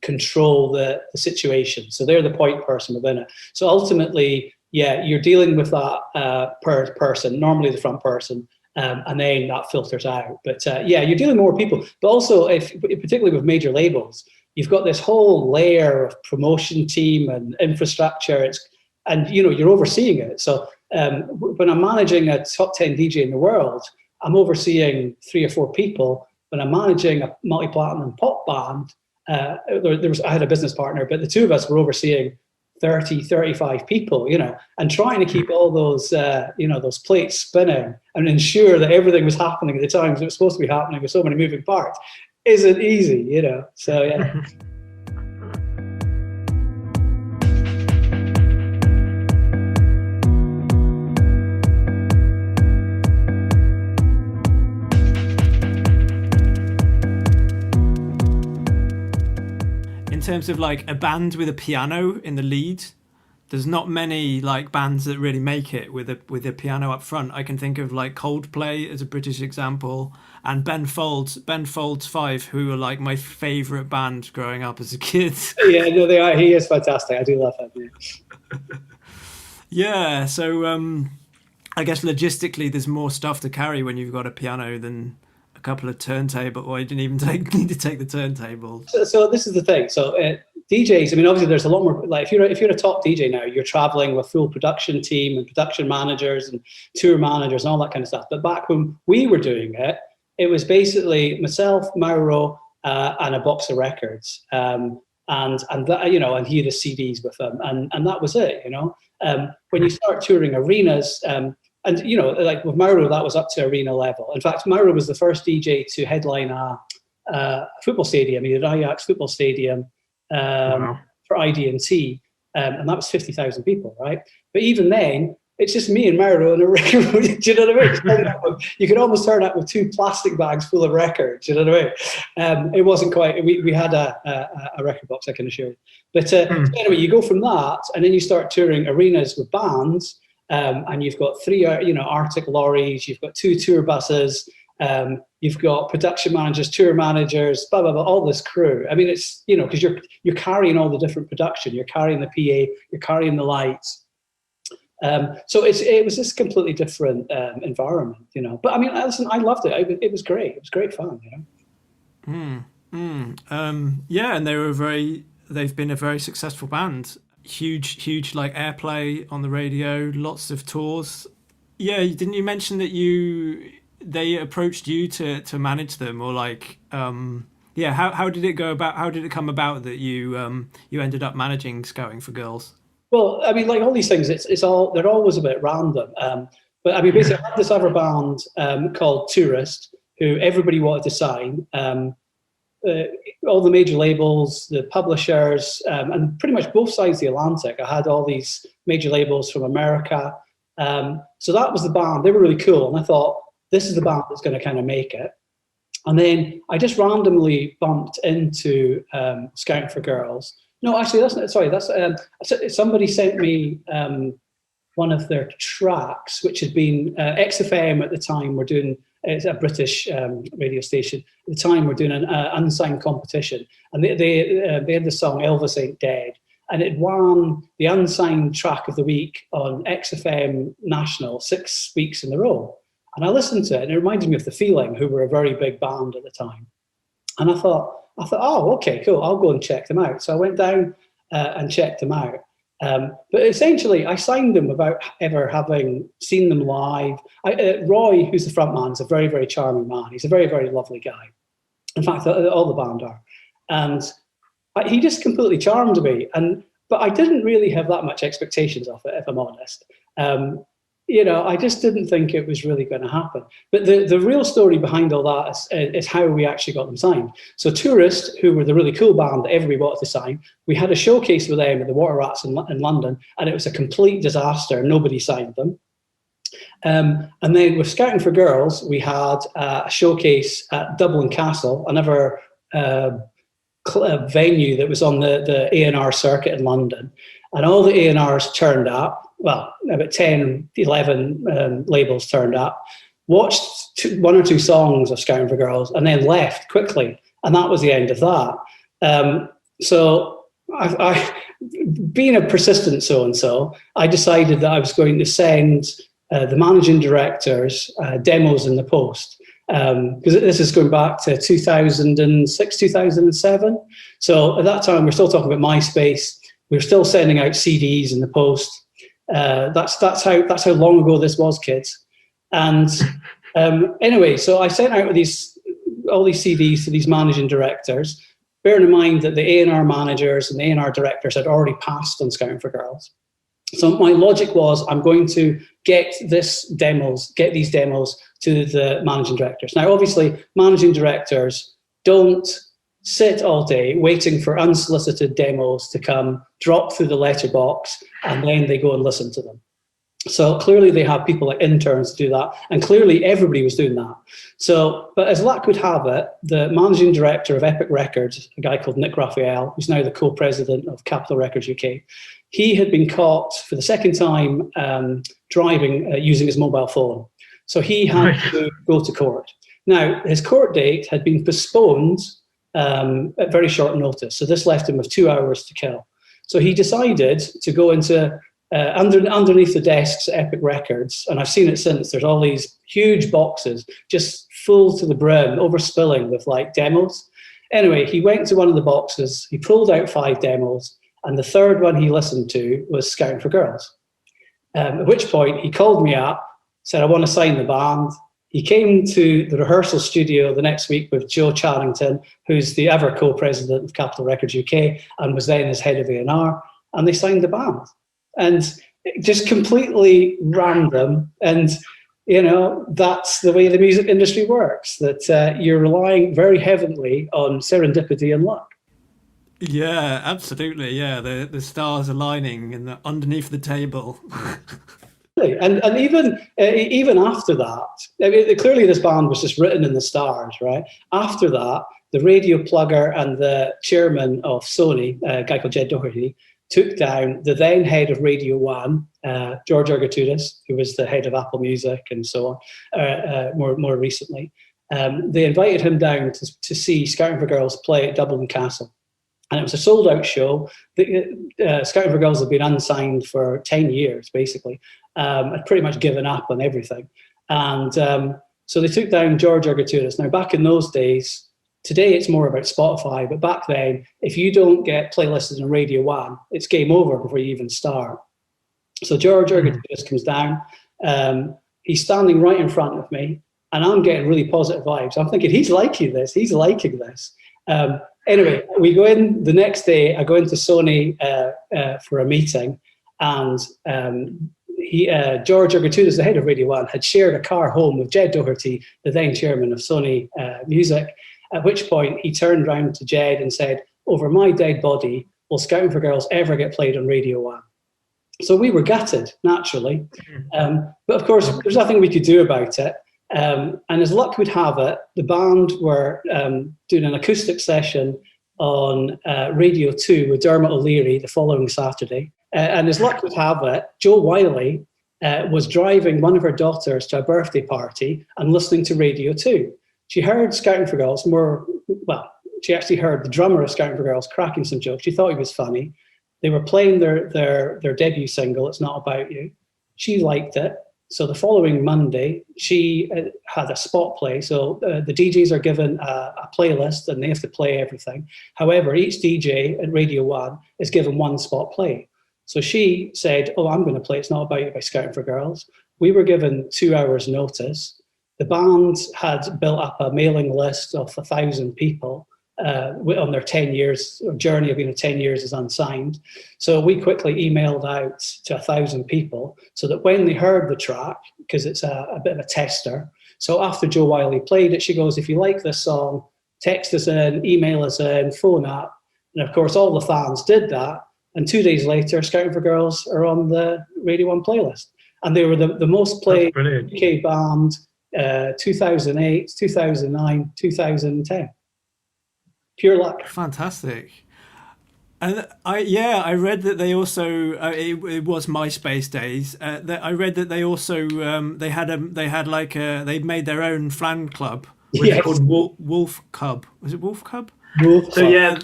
control the situation. So they're the point person within it. So ultimately, yeah, you're dealing with that person, normally the front person, and then that filters out. But you're dealing with more people. But also, particularly with major labels, you've got this whole layer of promotion team and infrastructure. And you know, you're overseeing it. So when I'm managing a top 10 DJ in the world, I'm overseeing 3 or 4 people. When I'm managing a multi-platinum pop band, I had a business partner, but the two of us were overseeing 30, 35 people, you know, and trying to keep all those, those plates spinning and ensure that everything was happening at the times it was supposed to be happening with so many moving parts isn't easy, you know. So, yeah. In terms of like a band with a piano in the lead, there's not many like bands that really make it with a piano up front. I can think of like Coldplay as a British example, and Ben Folds 5, who are like my favourite band growing up as a kid. Yeah, no, they are. He is fantastic. I do love him. Yeah. Yeah, so I guess logistically, there's more stuff to carry when you've got a piano than a couple of turntables. Well, you didn't even need to take the turntables. So this is the thing. So DJs, I mean, obviously, there's a lot more. Like, if you're a top DJ now, you're traveling with full production team and production managers and tour managers and all that kind of stuff. But back when we were doing it, it was basically myself, Mauro, and a box of records, and that, you know, and he had the CDs with them, and that was it. You know, when you start touring arenas, and you know, like with Mauro, that was up to arena level. In fact, Mauro was the first DJ to headline a football stadium. He did Ajax football stadium. Wow. For ID&T, and that was 50,000 people, right? But even then, it's just me and Mauro and a record. Do you know what I mean? You could almost turn up with 2 plastic bags full of records. You know what I mean? It wasn't quite. We had a record box, I can assure you. But so anyway, you go from that, and then you start touring arenas with bands, and you've got 3, Arctic lorries. You've got 2 tour buses. You've got production managers, tour managers, blah, blah, blah, all this crew. I mean, it's, you know, because you're carrying all the different production. You're carrying the PA, you're carrying the lights. So it was this completely different environment, you know. But I mean, listen, I loved it. It was great. It was great fun, you know. Yeah, and they've been a very successful band. Huge like airplay on the radio, lots of tours. Yeah, didn't you mention that they approached you to manage them, or like how did it go about? How did it come about that you ended up managing Scouting for Girls? Well, I mean, like all these things, they're always a bit random. But I mean, basically, I had this other band called Tourist, who everybody wanted to sign. All the major labels, the publishers, and pretty much both sides of the Atlantic. I had all these major labels from America. So that was the band. They were really cool, and I thought, this is the band that's going to kind of make it. And then I just randomly bumped into Scouting for Girls. No, actually, somebody sent me one of their tracks, which had been XFM at the time. It's a British radio station. At the time, we're doing an unsigned competition. And they had the song Elvis Ain't Dead. And it won the unsigned track of the week on XFM National 6 weeks in a row. And I listened to it, and it reminded me of The Feeling, who were a very big band at the time. And I thought, oh, okay, cool, I'll go and check them out. So I went down and checked them out. But essentially, I signed them without ever having seen them live. Roy, who's the front man, is a very, very charming man. He's a very, very lovely guy. In fact, all the band are. And he just completely charmed me. But I didn't really have that much expectations of it, if I'm honest. You know, I just didn't think it was really going to happen. But the real story behind all that is how we actually got them signed. So Tourist, who were the really cool band that everybody wanted to sign, we had a showcase with them at the Water Rats in London, and it was a complete disaster. Nobody signed them. And then with Scouting for Girls, we had a showcase at Dublin Castle, another venue that was on the A&R circuit in London. And all the A&Rs turned up. Well, about 10, 11 labels turned up, watched 1 or 2 songs of Scouting for Girls, and then left quickly. And that was the end of that. So I being a persistent so-and-so, I decided that I was going to send the managing directors demos in the post. Because this is going back to 2006, 2007. So at that time, we're still talking about MySpace. We were still sending out CDs in the post. That's how long ago this was, kids. And anyway, so I sent out all these CDs to these managing directors, bearing in mind that the A&R managers and the A&R directors had already passed on Scouting for Girls. So my logic was, I'm going to get these demos to the managing directors. Now, obviously, managing directors don't sit all day waiting for unsolicited demos to come, drop through the letterbox, and then they go and listen to them. So clearly they have people like interns to do that, and clearly everybody was doing that. So, but as luck would have it, the managing director of Epic Records, a guy called Nick Raphael, who's now the co-president of Capitol Records UK, he had been caught for the second time driving using his mobile phone. So he had to go to court. Now, his court date had been postponed at very short notice. So this left him with 2 hours to kill. So he decided to go into underneath the desks at Epic Records, and I've seen it since, there's all these huge boxes just full to the brim, overspilling with like demos. Anyway, he went to one of the boxes, he pulled out 5 demos, and the third one he listened to was Scouting for Girls. At which point he called me up, said, I want to sign the band. He came to the rehearsal studio the next week with Joe Charrington, who's the ever co-president of Capitol Records UK and was then his head of A&R, and they signed the band. And just completely random. And, you know, that's the way the music industry works, that you're relying very heavily on serendipity and luck. Yeah, absolutely. Yeah, the stars aligning and underneath the table. And even after that, I mean, clearly this band was just written in the stars, right? After that, the radio plugger and the chairman of Sony, a guy called Jed Doherty, took down the then head of Radio 1, George Ergotudis, who was the head of Apple Music and so on, more recently. They invited him down to see Scouting for Girls play at Dublin Castle. And it was a sold-out show. Scouting for Girls had been unsigned for 10 years, basically. Had pretty much given up on everything. And so they took down George Ergotudis. Now, back in those days, today it's more about Spotify, but back then, if you don't get playlisted on Radio 1, it's game over before you even start. So George Ergotudis comes down. He's standing right in front of me, and I'm getting really positive vibes. I'm thinking, he's liking this. Anyway, we go in the next day. I go into Sony for a meeting, and George Ergotudis, the head of Radio 1, had shared a car home with Jed Doherty, the then chairman of Sony Music, at which point he turned round to Jed and said, over my dead body, will Scouting for Girls ever get played on Radio 1? So we were gutted, naturally. But of course, there's nothing we could do about it. And as luck would have it, the band were doing an acoustic session on Radio 2 with Dermot O'Leary the following Saturday. And as luck would have it, Jo Wiley was driving one of her daughters to a birthday party and listening to Radio 2. She heard Scouting for Girls she actually heard the drummer of Scouting for Girls cracking some jokes. She thought he was funny. They were playing their debut single, It's Not About You. She liked it. So the following Monday, she had a spot play. So the DJs are given a playlist and they have to play everything. However, each DJ at Radio 1 is given one spot play. So she said, I'm going to play It's Not About You by Scouting for Girls. We were given 2 hours notice. The band had built up a mailing list of 1,000 people on their 10 years journey of 10 years as unsigned. So we quickly emailed out to 1,000 people so that when they heard the track, because it's a bit of a tester, so after Jo Wiley played it, she goes, if you like this song, text us in, email us in, phone up. And of course, all the fans did that. And 2 days later, Scouting for Girls are on the Radio 1 playlist. And they were the most played UK band 2008, 2009, 2010. Pure luck. Fantastic. And I read that they also it was MySpace days. That I read that they also they made their own fan club, which is called Wolf Cub. Was it Wolf Cub? Wolf Club. So yeah,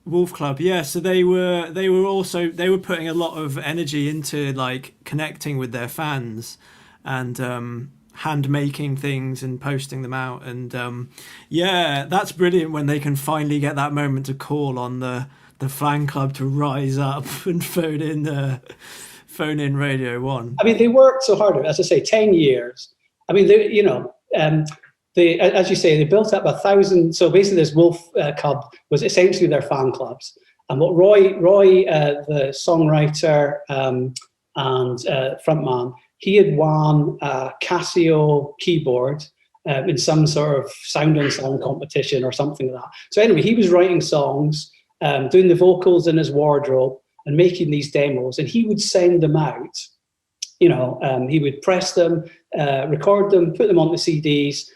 Wolf Club. Yeah. So they were putting a lot of energy into like connecting with their fans and hand making things and posting them out. And that's brilliant when they can finally get that moment to call on the fan club to rise up and phone in Radio 1. I mean, they worked so hard, as I say, 10 years. I mean, they, as you say, they built up 1,000. So basically this Wolf Cub was essentially their fan clubs. And what Roy, the songwriter and frontman, he had won a Casio keyboard in some sort of sound on sound competition or something like that. So anyway, he was writing songs, doing the vocals in his wardrobe and making these demos, and he would send them out He would press them, record them, put them on the CDs,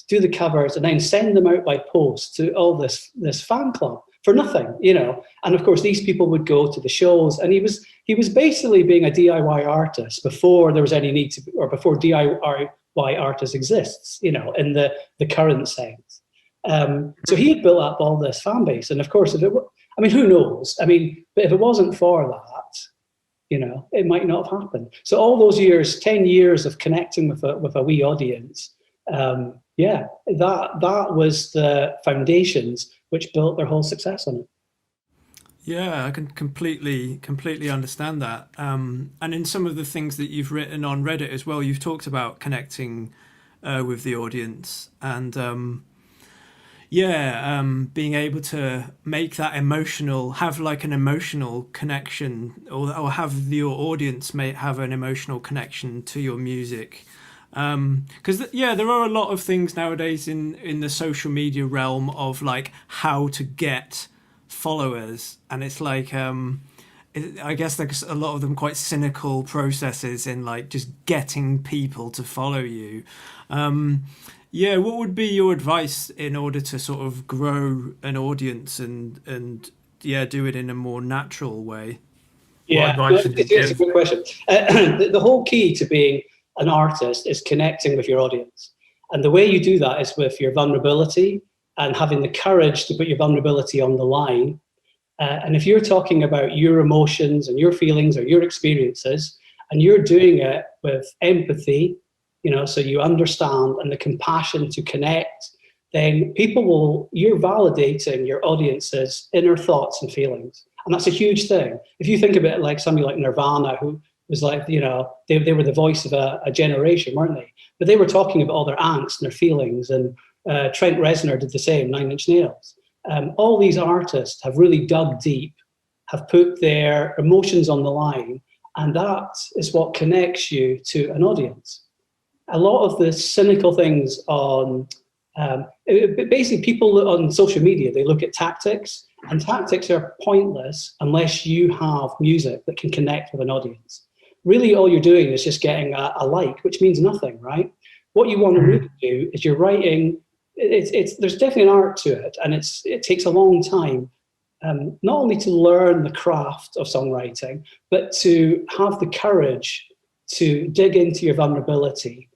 do the covers, and then send them out by post to all this fan club for nothing, And of course, these people would go to the shows, and he was basically being a DIY artist before there was any need to, or before DIY artist exists, in the current sense. So he had built up all this fan base, and of course, who knows? But if it wasn't for that, it might not have happened. So all those years, 10 years of connecting with a wee audience, that was the foundations which built their whole success on it. Yeah, I can completely understand that. And in some of the things that you've written on Reddit as well, you've talked about connecting with the audience and being able to make that have like an emotional connection, or have your audience have an emotional connection to your music. Because there are a lot of things nowadays in the social media realm of like how to get followers, and it's like I guess there's a lot of them quite cynical processes in like just getting people to follow you. What would be your advice in order to sort of grow an audience and do it in a more natural way? It's a good question. The whole key to being an artist is connecting with your audience, and the way you do that is with your vulnerability and having the courage to put your vulnerability on the line. And if you're talking about your emotions and your feelings or your experiences, and you're doing it with empathy, so you understand, and the compassion to connect, then you're validating your audience's inner thoughts and feelings. And that's a huge thing. If you think of it like somebody like Nirvana, who was like, they were the voice of a generation, weren't they? But they were talking about all their angst and their feelings, and Trent Reznor did the same, 9 Inch Nails. All these artists have really dug deep, have put their emotions on the line, and that is what connects you to an audience. A lot of the cynical things on, basically people on social media, they look at tactics, and tactics are pointless unless you have music that can connect with an audience. Really, all you're doing is just getting a like, which means nothing, right? What you want to really do is you're writing. There's definitely an art to it, and it takes a long time, not only to learn the craft of songwriting, but to have the courage to dig into your vulnerability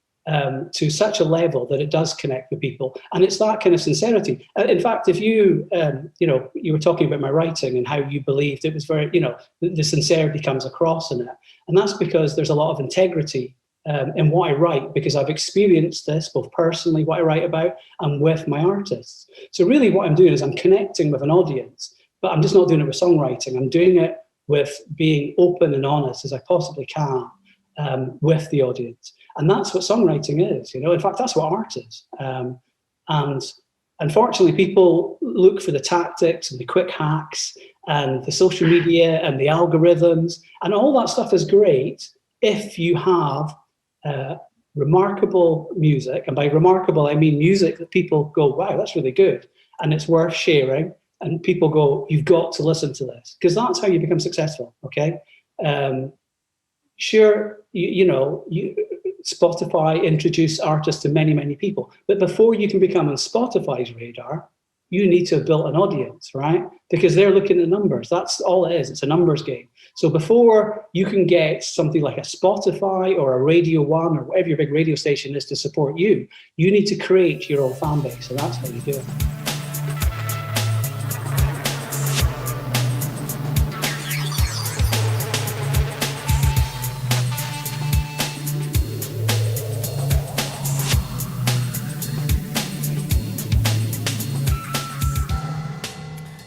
to such a level that it does connect with people. And it's that kind of sincerity. In fact, if you were talking about my writing and how you believed it was very, the sincerity comes across in it. And that's because there's a lot of integrity in what I write, because I've experienced this both personally, what I write about, and with my artists. So really what I'm doing is I'm connecting with an audience, but I'm just not doing it with songwriting. I'm doing it with being open and honest as I possibly can with the audience. And that's what songwriting is, In fact, that's what art is. And unfortunately, people look for the tactics and the quick hacks and the social media and the algorithms, and all that stuff is great if you have remarkable music. And by remarkable, I mean music that people go, wow, that's really good, and it's worth sharing. And people go, you've got to listen to this, because that's how you become successful, okay? Sure, Spotify introduced artists to many, many people. But before you can become on Spotify's radar, you need to have built an audience, right? Because they're looking at numbers. That's all it is. It's a numbers game. So before you can get something like a Spotify or a Radio 1 or whatever your big radio station is to support you, you need to create your own fan base. And that's how you do it.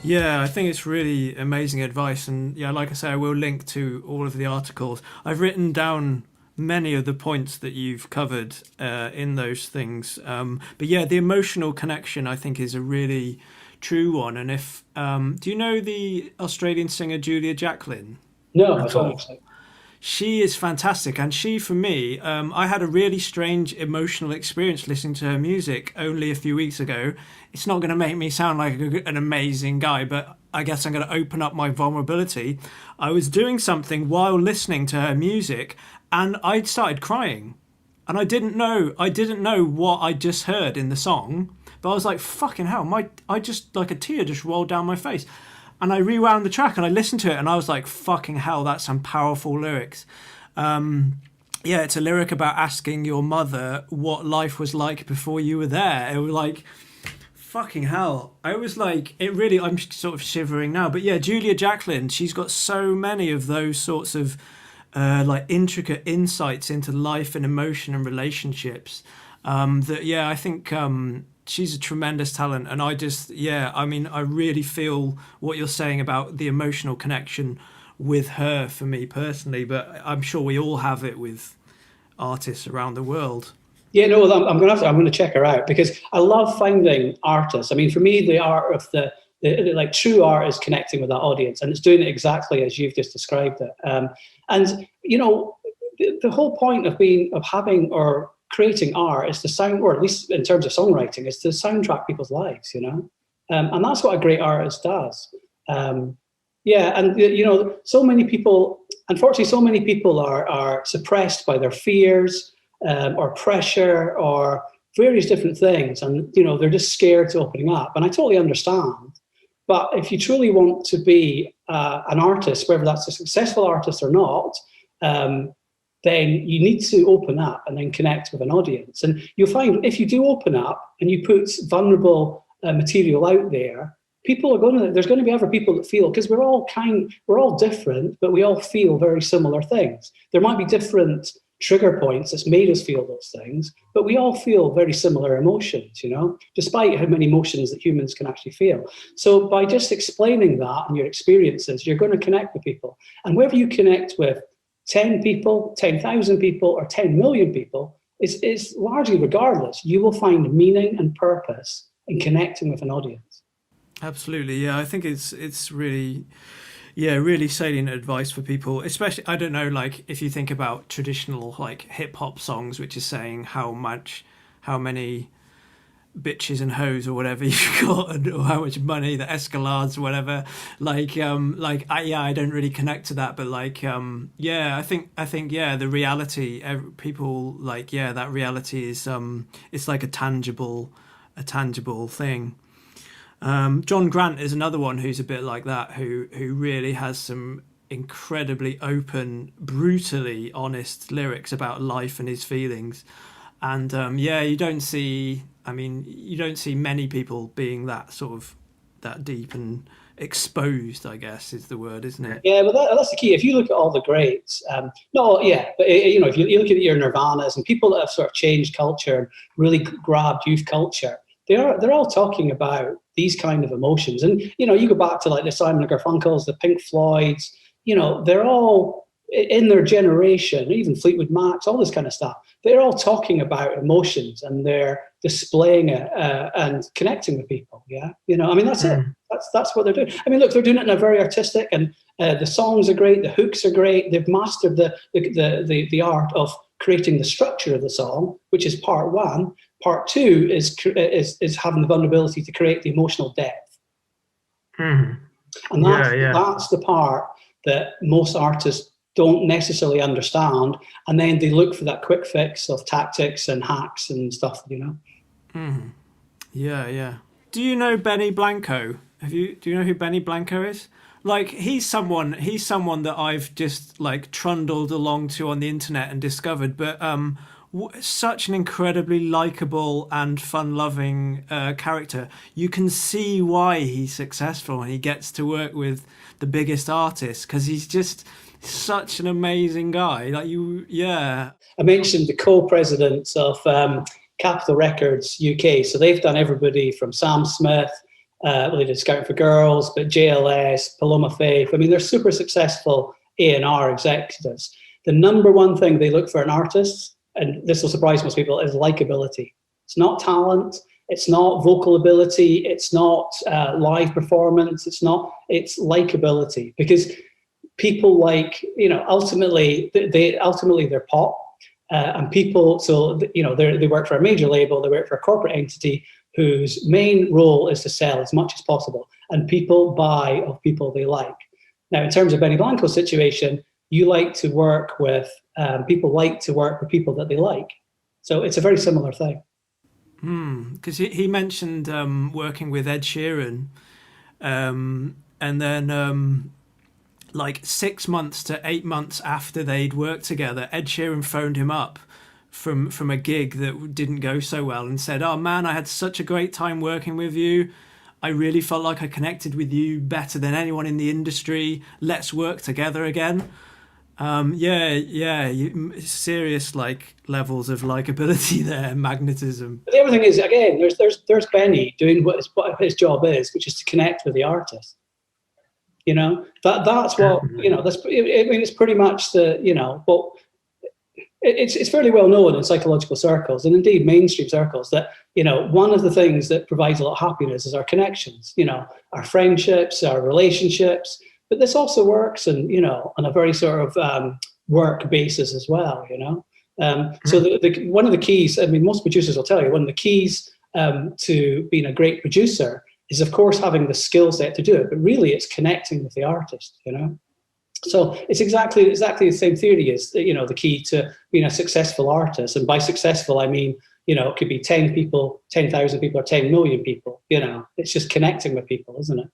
Yeah, I think it's really amazing advice. And yeah, like I say, I will link to all of the articles. I've written down many of the points that you've covered in those things. But yeah, the emotional connection, I think, is a really true one. And if do you know the Australian singer Julia Jacklin? No, I don't. She is fantastic, and she, for me, I had a really strange emotional experience listening to her music only a few weeks ago. It's not going to make me sound like an amazing guy, but I guess I'm going to open up my vulnerability. I was doing something while listening to her music, and I started crying, and I didn't know what I just heard in the song, but I was like, fucking hell, I just, like, a tear just rolled down my face. And I rewound the track and I listened to it and I was like, fucking hell, that's some powerful lyrics. Yeah, it's a lyric about asking your mother what life was like before you were there. It was like, fucking hell. I was like, it really, I'm sort of shivering now. But yeah, Julia Jacklin, she's got so many of those sorts of like intricate insights into life and emotion and relationships that, yeah, I think she's a tremendous talent. And I just, yeah, I mean, I really feel what you're saying about the emotional connection with her for me personally, but I'm sure we all have it with artists around the world. Yeah, no, I'm going to check her out because I love finding artists. I mean, for me, the art of the like true art is connecting with that audience, and it's doing it exactly as you've just described it. And you know, the whole point of having or creating art is to sound, or at least in terms of songwriting, is to soundtrack people's lives. You know, and that's what a great artist does. Yeah, and you know, so many people, unfortunately, so many people are suppressed by their fears. Or pressure or various different things. And, you know, they're just scared to opening up. And I totally understand. But if you truly want to be an artist, whether that's a successful artist or not, then you need to open up and then connect with an audience. And you'll find if you do open up and you put vulnerable material out there, there's going to be other people that feel, because we're all different, but we all feel very similar things. There might be different trigger points that's made us feel those things, but we all feel very similar emotions, you know, despite how many emotions that humans can actually feel. So by just explaining that and your experiences, you're going to connect with people. And whether you connect with 10 people, 10,000 people, or 10 million people, is largely regardless. You will find meaning and purpose in connecting with an audience. Absolutely, yeah. I think it's really... Yeah, really salient advice for people, especially, I don't know, like if you think about traditional like hip hop songs, which is saying how many bitches and hoes or whatever you've got, or how much money, the Escalades or whatever. I don't really connect to that, but yeah, I think yeah, the reality, people like, yeah, that reality is it's like a tangible thing. John Grant is another one who's a bit like that, who really has some incredibly open, brutally honest lyrics about life and his feelings. And yeah, you don't see many people being that sort of that deep and exposed, I guess is the word, isn't it? Yeah, but that's the key. If you look at all the greats, but you know, if you look at your Nirvanas and people that have sort of changed culture and really grabbed youth culture, they're all talking about these kind of emotions. And, you know, you go back to like the Simon & Garfunkels, the Pink Floyds, you know, they're all in their generation, even Fleetwood Mac, all this kind of stuff. They're all talking about emotions and they're displaying it and connecting with people. Yeah. You know, I mean, that's it. That's what they're doing. I mean, look, they're doing it in a very artistic, and the songs are great. The hooks are great. They've mastered the art of creating the structure of the song, which is part one. Part two is having the vulnerability to create the emotional depth. And that's the part that most artists don't necessarily understand. And then they look for that quick fix of tactics and hacks and stuff, you know? Yeah. Do you know Benny Blanco? Do you know who Benny Blanco is? Like, he's someone that I've just like trundled along to on the internet and discovered, but such an incredibly likable and fun-loving character. You can see why he's successful and he gets to work with the biggest artists, because he's just such an amazing guy. I mentioned the co-presidents of Capitol Records UK. So they've done everybody from Sam Smith, they did Scouting for Girls, but JLS, Paloma Faith. I mean, they're super successful A&R executives. The number one thing they look for in artists, and this will surprise most people, is likability. It's not talent. It's not vocal ability. It's not live performance. It's likability, because people like, you know, ultimately they're pop, and people, so, you know, they work for a major label, they work for a corporate entity, whose main role is to sell as much as possible, and people buy of people they like. Now, in terms of Benny Blanco's situation, you like to work with people that they like. So it's a very similar thing. Because he mentioned working with Ed Sheeran, and then like 6 months to 8 months after they'd worked together, Ed Sheeran phoned him up from a gig that didn't go so well and said, "Oh man, I had such a great time working with you. I really felt like I connected with you better than anyone in the industry. Let's work together again." Serious like levels of likability there, magnetism. But the other thing is, again, there's Benny doing what his job is, which is to connect with the artist. You know, that's what, you know, it's pretty much but it's fairly well known in psychological circles, and indeed mainstream circles, that, you know, one of the things that provides a lot of happiness is our connections, you know, our friendships, our relationships. But this also works, and, you know, on a very sort of work basis as well, you know. So one of the keys, I mean, most producers will tell you, one of the keys to being a great producer is, of course, having the skill set to do it, but really it's connecting with the artist, you know. So it's exactly the same theory as, you know, the key to being a successful artist. And by successful, I mean, you know, it could be 10 people, 10,000 people, or 10 million people. You know, it's just connecting with people, isn't it?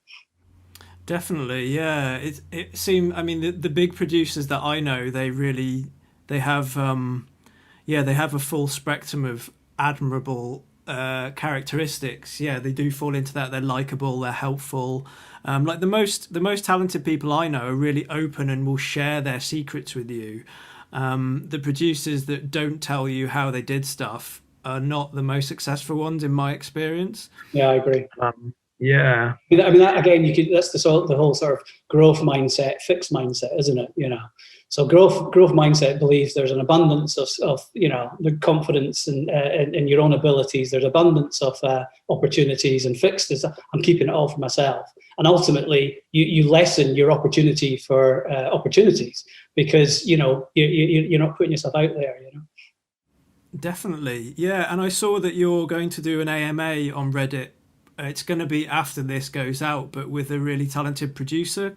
Definitely, yeah. It seemed, I mean, the big producers that I know, they have a full spectrum of admirable characteristics. Yeah, they do fall into that. They're likable, they're helpful. Like the most talented people I know are really open and will share their secrets with you. The producers that don't tell you how they did stuff are not the most successful ones, in my experience. Yeah, I agree. Yeah. I mean, that, again, that's the whole sort of growth mindset, fixed mindset, isn't it? You know, so growth mindset believes there's an abundance of you know, the confidence in your own abilities. There's abundance of opportunities, and fixed is I'm keeping it all for myself. And ultimately, you lessen your opportunity for opportunities, because, you know, you're not putting yourself out there, you know. Definitely, yeah. And I saw that you're going to do an AMA on Reddit. It's going to be after this goes out, but with a really talented producer.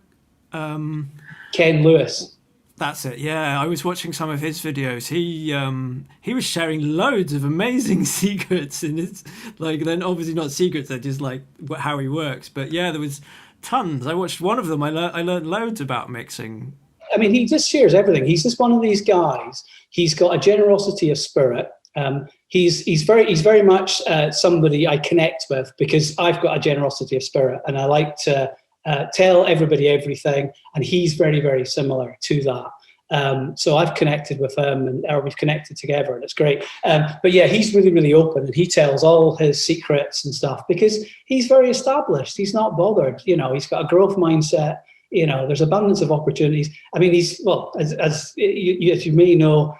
Ken Lewis. That's it, yeah. I was watching some of his videos. He was sharing loads of amazing secrets, and it's like, then obviously not secrets, they're just like how he works. But yeah, there was tons. I watched one of them. I learned loads about mixing. I mean, he just shares everything. He's just one of these guys. He's got a generosity of spirit. He's very much somebody I connect with, because I've got a generosity of spirit, and I like to tell everybody everything, and he's very, very similar to that. So I've connected with him, or we've connected together, and it's great. But yeah, he's really, really open, and he tells all his secrets and stuff, because he's very established. He's not bothered. You know, he's got a growth mindset. You know, there's abundance of opportunities. I mean, as you may know,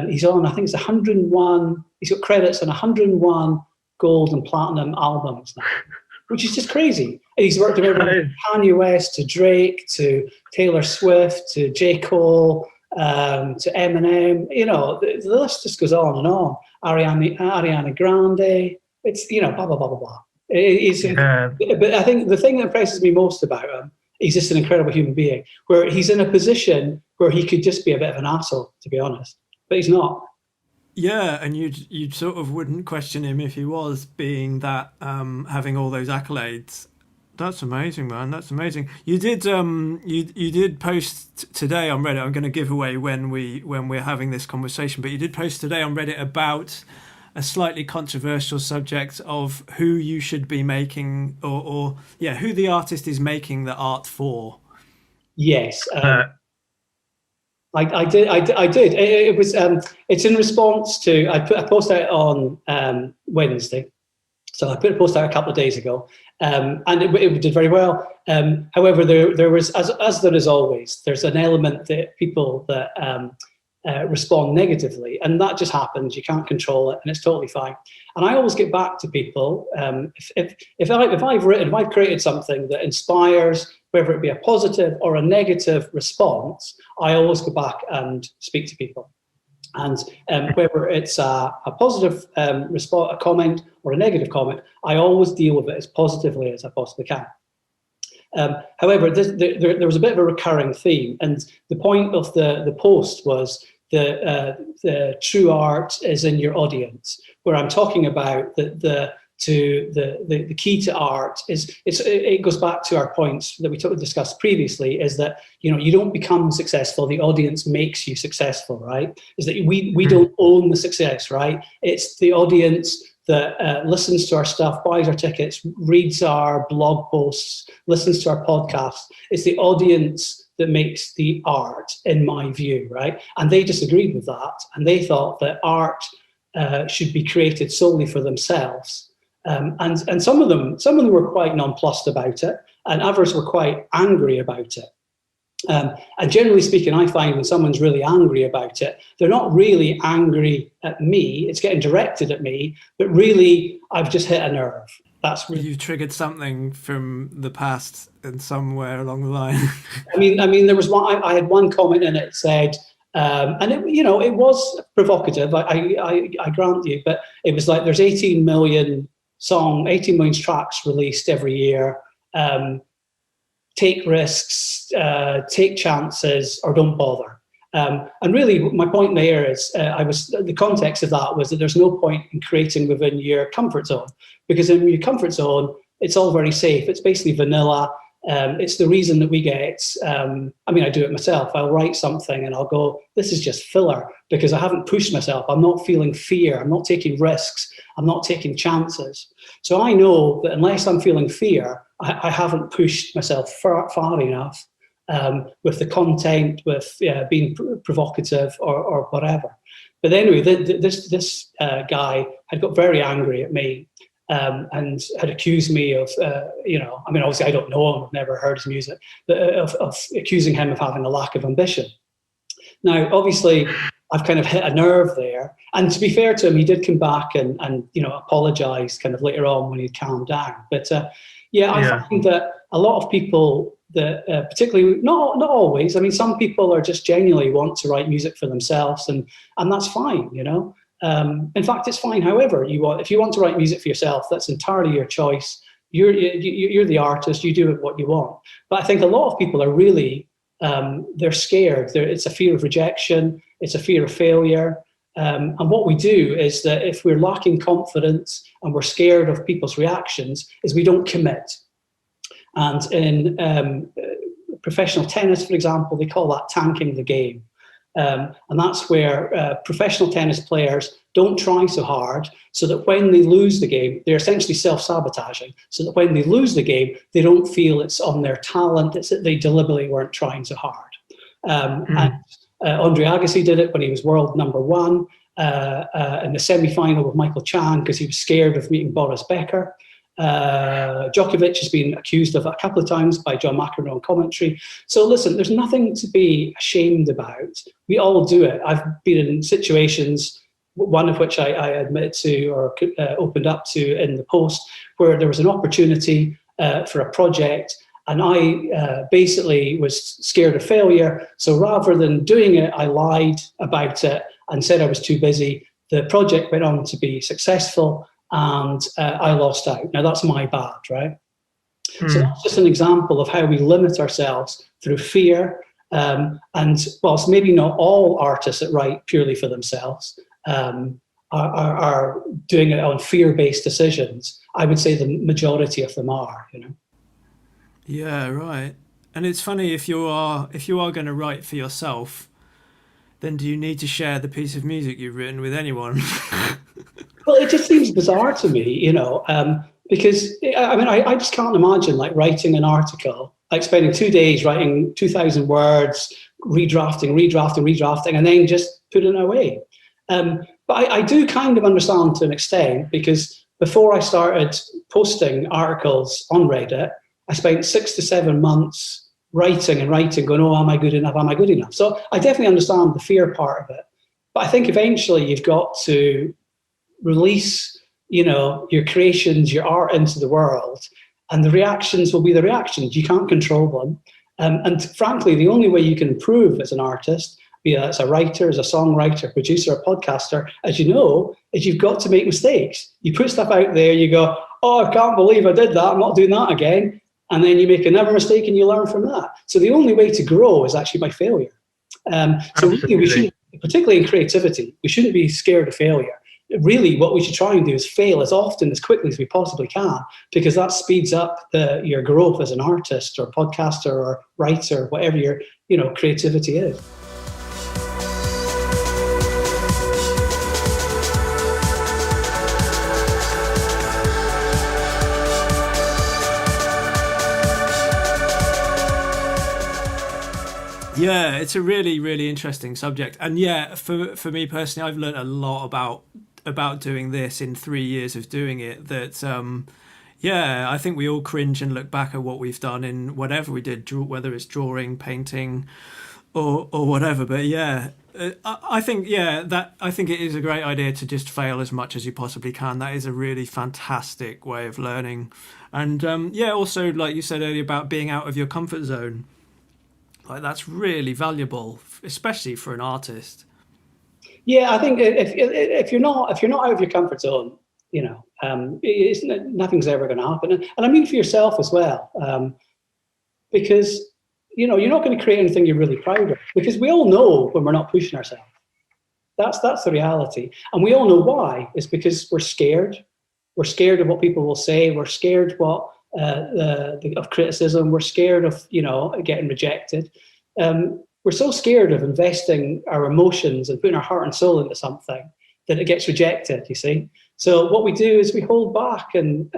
he's on, I think it's 101. He's got credits on 101 gold and platinum albums now, which is just crazy. And he's worked with everyone from Kanye West to Drake to Taylor Swift to J. Cole to Eminem. You know, the list just goes on and on. Ariana Grande. It's, you know, blah blah blah blah blah. But I think the thing that impresses me most about him, he's just an incredible human being, where he's in a position where he could just be a bit of an asshole, to be honest, but he's not. Yeah, and you sort of wouldn't question him if he was, being that, having all those accolades. That's amazing, man. That's amazing. You did you did post today on Reddit. I'm going to give away when we're having this conversation, but you did post today on Reddit about a slightly controversial subject of who you should be making, or who the artist is making the art for. Yes, I did. It was. It's in response to I posted it on Wednesday, so I put a post out a couple of days ago, and it did very well. However, there was, as there is always, there's an element that people that respond negatively, and that just happens. You can't control it, and it's totally fine. And I always get back to people if I've created something that inspires, whether it be a positive or a negative response, I always go back and speak to people. And whether it's a positive response, a comment, or a negative comment, I always deal with it as positively as I possibly can. However, there was a bit of a recurring theme, and the point of the post was the true art is in your audience, where I'm talking about the key to art is it goes back to our points that we discussed previously, is that you don't become successful, the audience makes you successful, right? Is that we don't own the success, right? It's the audience that listens to our stuff, buys our tickets, reads our blog posts, listens to our podcasts. It's the audience that makes the art, in my view, right? And they disagreed with that, and they thought that art should be created solely for themselves. And some of them were quite nonplussed about it, and others were quite angry about it. And generally speaking, I find when someone's really angry about it, they're not really angry at me. It's getting directed at me, but really, I've just hit a nerve. That's really... You've triggered something from the past and somewhere along the line. I mean, there was one. I had one comment in it said, and it was provocative. I grant you, but it was like there's 18 million tracks released every year. Take risks, take chances, or don't bother. And really, my point there is, the context of that was that there's no point in creating within your comfort zone, because in your comfort zone, it's all very safe. It's basically vanilla. It's the reason that we get, I do it myself. I'll write something and I'll go, this is just filler, because I haven't pushed myself. I'm not feeling fear. I'm not taking risks. I'm not taking chances. So I know that unless I'm feeling fear, I haven't pushed myself far enough with the content, with being provocative or whatever. But anyway, this guy had got very angry at me. And had accused me of, obviously I don't know him, I've never heard his music, but of accusing him of having a lack of ambition. Now, obviously, I've kind of hit a nerve there. And to be fair to him, he did come back and apologise kind of later on when he'd calmed down. But I find that a lot of people that particularly, not always, some people are just genuinely want to write music for themselves, and that's fine, In fact, it's fine. However, if you want to write music for yourself, that's entirely your choice. You're the artist. You do what you want. But I think a lot of people are really they're scared. It's a fear of rejection. It's a fear of failure. And what we do is that if we're lacking confidence and we're scared of people's reactions, is we don't commit. And in professional tennis, for example, they call that tanking the game. And that's where professional tennis players don't try so hard, so that when they lose the game, they're essentially self-sabotaging, so that when they lose the game, they don't feel it's on their talent, it's that they deliberately weren't trying so hard. And Andre Agassi did it when he was world number one in the semi-final with Michael Chang, because he was scared of meeting Boris Becker. Djokovic has been accused of it a couple of times by John McEnroe on commentary. So listen, there's nothing to be ashamed about. We all do it. I've been in situations, one of which I admitted to or opened up to in the post, where there was an opportunity for a project, and I basically was scared of failure. So rather than doing it, I lied about it and said I was too busy. The project went on to be successful, and I lost out. Now, that's my bad, right? So that's just an example of how we limit ourselves through fear. And whilst maybe not all artists that write purely for themselves are doing it on fear-based decisions, I would say the majority of them are, Yeah, right. And it's funny, if you are going to write for yourself, then do you need to share the piece of music you've written with anyone? Well, it just seems bizarre to me, because I just can't imagine like writing an article, like spending 2 days writing 2,000 words, redrafting, and then just putting it away. But I do kind of understand to an extent, because before I started posting articles on Reddit, I spent 6 to 7 months writing, going, oh, am I good enough? So I definitely understand the fear part of it. But I think eventually you've got to release, your creations, your art into the world, and the reactions will be the reactions. You can't control them. And frankly, the only way you can improve as an artist be as a writer, as a songwriter, producer, a podcaster, as you know, is you've got to make mistakes. You put stuff out there, you go, oh, I can't believe I did that, I'm not doing that again. And then you make another mistake and you learn from that. So the only way to grow is actually by failure. So really, we shouldn't, particularly in creativity, we shouldn't be scared of failure. Really, what we should try and do is fail as often, as quickly as we possibly can, because that speeds up your growth as an artist or podcaster or writer, whatever your creativity is. Yeah, it's a really, really interesting subject. And yeah, for me personally, I've learned a lot about doing this in 3 years of doing it. That I think we all cringe and look back at what we've done in whatever we did, whether it's drawing, painting, or whatever. But yeah, I think it is a great idea to just fail as much as you possibly can. That is a really fantastic way of learning. And also, like you said earlier, about being out of your comfort zone. Like, that's really valuable, especially for an artist. Yeah, I think if you're not out of your comfort zone, nothing's ever going to happen. And I mean for yourself as well, because you're not going to create anything you're really proud of. Because we all know when we're not pushing ourselves. That's the reality, and we all know why. It's because we're scared. We're scared of what people will say. We're scared of criticism. We're scared of getting rejected. We're so scared of investing our emotions and putting our heart and soul into something that it gets rejected. You see, so what we do is we hold back, and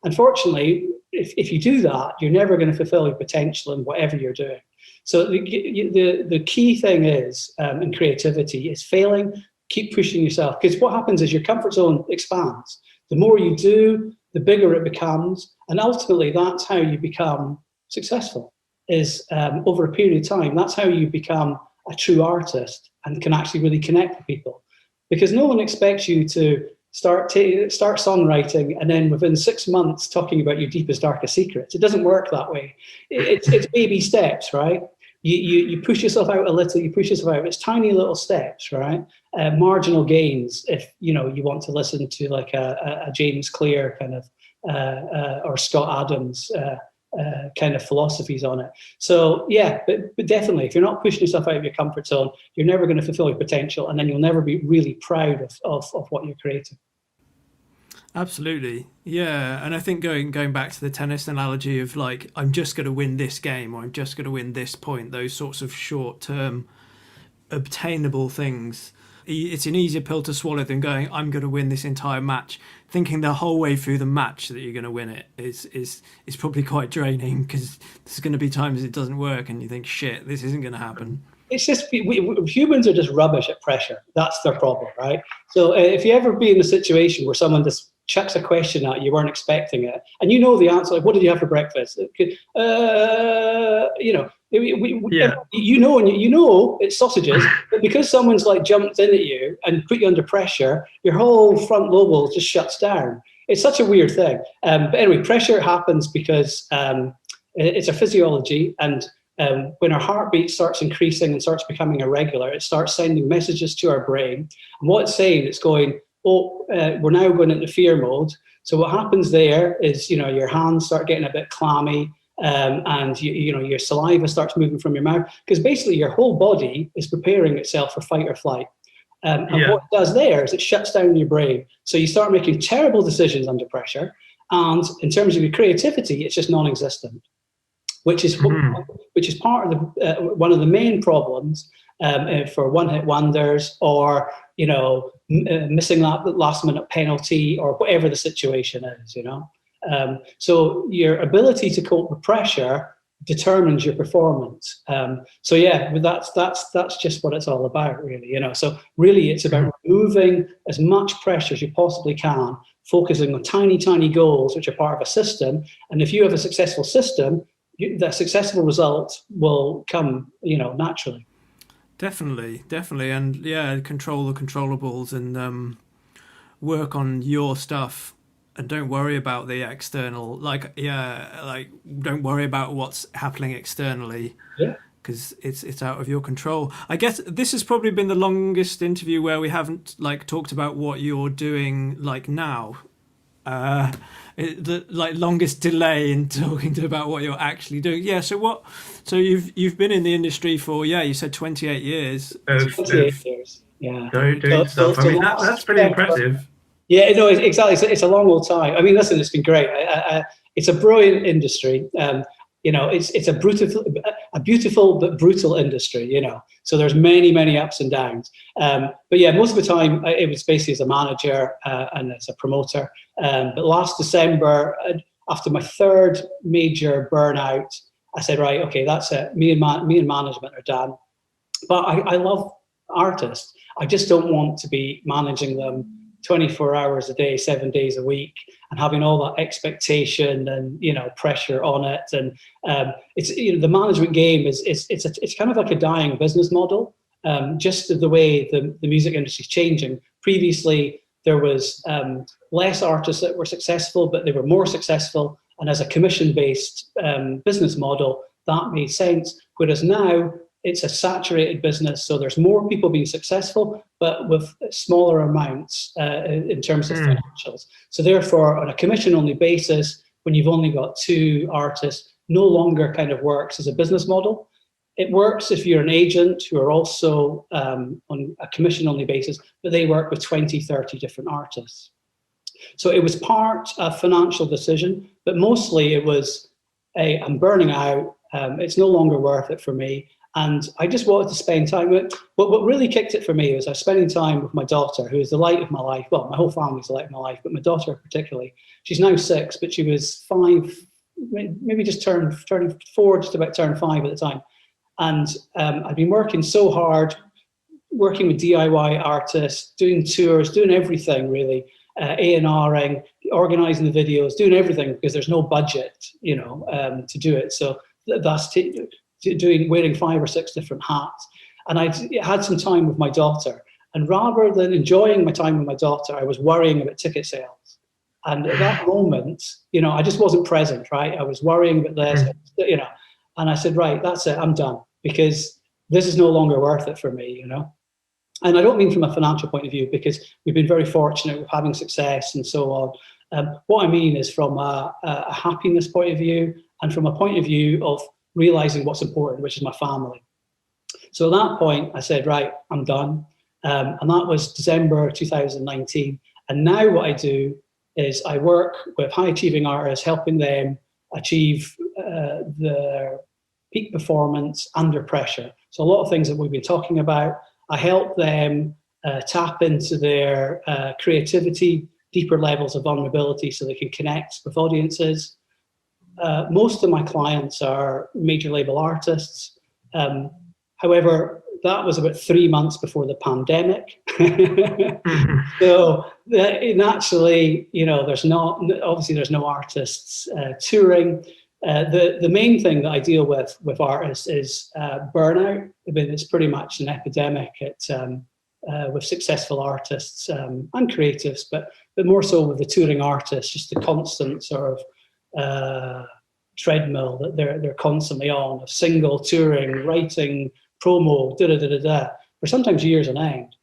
unfortunately, if you do that, you're never going to fulfill your potential in whatever you're doing. So the key thing is in creativity is failing. Keep pushing yourself, because what happens is your comfort zone expands. The more you do, the bigger it becomes, and ultimately that's how you become successful, is over a period of time. That's how you become a true artist and can actually really connect with people, because no one expects you to start songwriting and then within 6 months talking about your deepest, darkest secrets. It doesn't work that way. It's baby steps, right? You push yourself out a little, you push yourself out. It's tiny little steps, right? Marginal gains. If you want to listen to like a James Clear kind of or Scott Adams kind of philosophies on it. So yeah, but definitely, if you're not pushing yourself out of your comfort zone, you're never going to fulfill your potential, and then you'll never be really proud of what you're creating. Absolutely, yeah. And I think going back to the tennis analogy of like, I'm just going to win this game, or I'm just going to win this point, those sorts of short-term obtainable things, it's an easier pill to swallow than going, I'm going to win this entire match. Thinking the whole way through the match that you're going to win it is probably quite draining, because there's going to be times it doesn't work and you think, shit, this isn't going to happen. It's just, humans are just rubbish at pressure. That's their problem, right? So if you ever be in a situation where someone just chucks a question at you, you weren't expecting it, and you know the answer, like, what did you have for breakfast? It's sausages, but because someone's like jumped in at you and put you under pressure, your whole front lobe just shuts down. It's such a weird thing. But anyway, pressure happens because it's a physiology, and when our heartbeat starts increasing and starts becoming irregular, it starts sending messages to our brain. And what it's saying, it's going, we're now going into fear mode. So what happens there is, your hands start getting a bit clammy, and your saliva starts moving from your mouth, because basically your whole body is preparing itself for fight or flight. And what it does there is it shuts down your brain. So you start making terrible decisions under pressure. And in terms of your creativity, it's just non-existent, which is part of one of the main problems for one-hit wonders, or missing that last-minute penalty, or whatever the situation is. So your ability to cope with pressure determines your performance. So yeah, that's just what it's all about, really. So really, it's about removing as much pressure as you possibly can, focusing on tiny goals, which are part of a system. And if you have a successful system, the successful result will come, naturally. Definitely, and yeah, control the controllables, and work on your stuff, and don't worry about the external. Don't worry about what's happening externally. Yeah. because it's out of your control. I guess this has probably been the longest interview where we haven't like talked about what you're doing like now. The like longest delay in talking about what you're actually doing. Yeah. So you've been in the industry for, yeah, you said 28 years. 28 years. Yeah. Doing stuff. I mean, that's pretty impressive. Yeah, no, exactly. It's a long old time. I mean, listen, it's been great. It's a brilliant industry. It's a beautiful but brutal industry. So there's many ups and downs. But yeah, most of the time it was basically as a manager and as a promoter. But last December, after my third major burnout, I said, right, okay, that's it. Me and management are done. But I love artists. I just don't want to be managing them 24 hours a day, 7 days a week, and having all that expectation and pressure on it. And it's the management game it's kind of like a dying business model. Just the way the music industry is changing. Previously, there was less artists that were successful, but they were more successful. And as a commission-based business model, that made sense. Whereas now, it's a saturated business, so there's more people being successful, but with smaller amounts in terms of financials. So therefore, on a commission-only basis, when you've only got 2 artists, no longer kind of works as a business model. It works if you're an agent who are also on a commission-only basis, but they work with 20, 30 different artists. So it was part a financial decision, but mostly it was, hey, I'm burning out, it's no longer worth it for me. And I just wanted to spend time with it. What really kicked it for me was I was spending time with my daughter, who is the light of my life. Well, my whole family's the light of my life, but my daughter particularly. She's now 6, but she was 5, maybe just turning 4, just about turned 5 at the time. And I'd been working so hard, working with DIY artists, doing tours, doing everything really, A&Ring, organising the videos, doing everything because there's no budget, to do it. So that's wearing 5 or 6 different hats. And I had some time with my daughter. And rather than enjoying my time with my daughter, I was worrying about ticket sales. And at that moment, I just wasn't present, right? I was worrying about this, and I said, right, that's it, I'm done. Because this is no longer worth it for me, And I don't mean from a financial point of view, because we've been very fortunate with having success and so on. What I mean is from a happiness point of view and from a point of view of realizing what's important, which is my family. So at that point, I said, right, I'm done. And that was December 2019. And now what I do is I work with high-achieving artists, helping them achieve their peak performance under pressure. So a lot of things that we've been talking about, I help them tap into their creativity, deeper levels of vulnerability so they can connect with audiences. Most of my clients are major label artists. However, that was about 3 months before the pandemic. So naturally, there's no artists touring. The main thing that I deal with artists is burnout. I mean, it's pretty much an epidemic with successful artists and creatives, but more so with the touring artists, just the constant sort of treadmill that they're constantly on, of single touring, writing, promo, for sometimes years on end.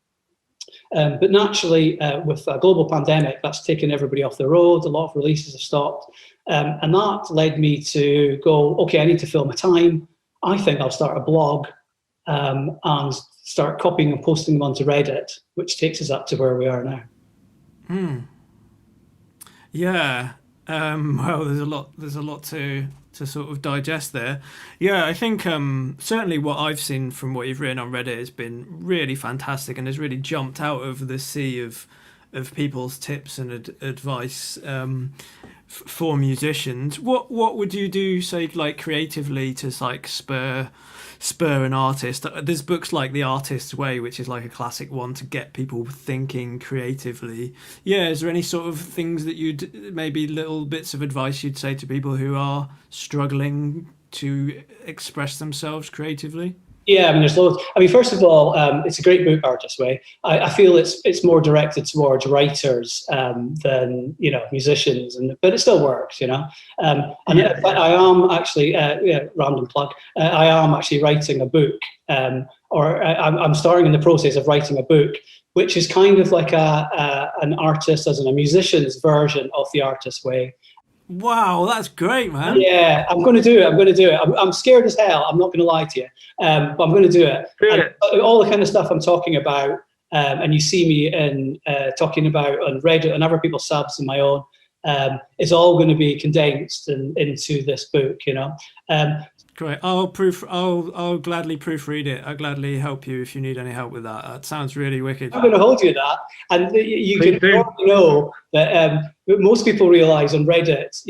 But naturally, with a global pandemic, that's taken everybody off the road. A lot of releases have stopped. And that led me to go, okay, I need to fill my time. I think I'll start a blog and start copying and posting them onto Reddit, which takes us up to where we are now. Yeah. Well, there's a lot to sort of digest there. Yeah, I think certainly what I've seen from what you've written on Reddit has been really fantastic and has really jumped out over the sea of people's tips and advice for musicians. What would you do, say, like creatively to like spur an artist? There's books like The Artist's Way, which is like a classic one to get people thinking creatively. Yeah, is there any sort of things that maybe little bits of advice you'd say to people who are struggling to express themselves creatively? Yeah, I mean, there's loads. I mean, first of all, it's a great book, Artist Way. I feel it's more directed towards writers than musicians, but it still works, And in fact, I am actually, random plug. I am actually writing a book, I'm starting in the process of writing a book, which is kind of like an artist, as in a musician's version of the Artist Way. Wow, that's great, man. Yeah, I'm going to do it. I'm scared as hell. I'm not going to lie to you, but I'm going to do it. And all the kind of stuff I'm talking about, and you see me talking about on Reddit and other people's subs and my own, is all going to be condensed into this book. Great. I'll gladly proofread it. I'll gladly help you if you need any help with that. That sounds really wicked. I'm going to hold you to that, and you can know that most people realize on Reddit,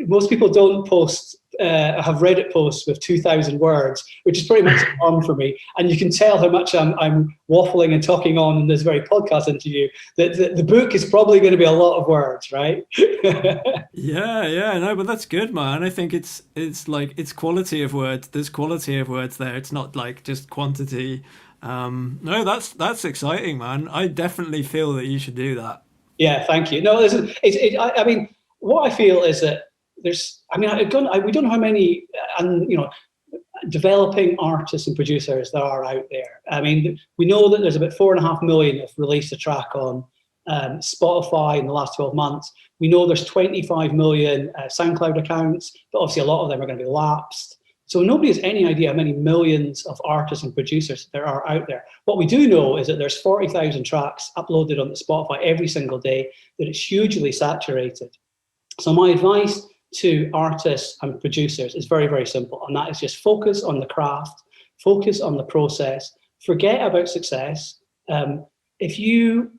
most people don't post have Reddit posts with 2,000 words, which is pretty much a norm for me. And you can tell how much I'm waffling and talking on in this very podcast interview. That the book is probably going to be a lot of words, right? No, but that's good, man. I think it's like it's quality of words. There's quality of words there. It's not like just quantity. No, that's exciting, man. I definitely feel that you should do that. Yeah, thank you. No, listen, I mean, what I feel is that we don't know how many, developing artists and producers there are out there. I mean, we know that there's about 4.5 million have released a track on Spotify in the last 12 months. We know there's 25 million SoundCloud accounts, but obviously a lot of them are going to be lapsed. So nobody has any idea how many millions of artists and producers there are out there. What we do know is that there's 40,000 tracks uploaded on the Spotify every single day, that it's hugely saturated. So my advice to artists and producers is very, very simple, and that is just focus on the craft, focus on the process, forget about success. If you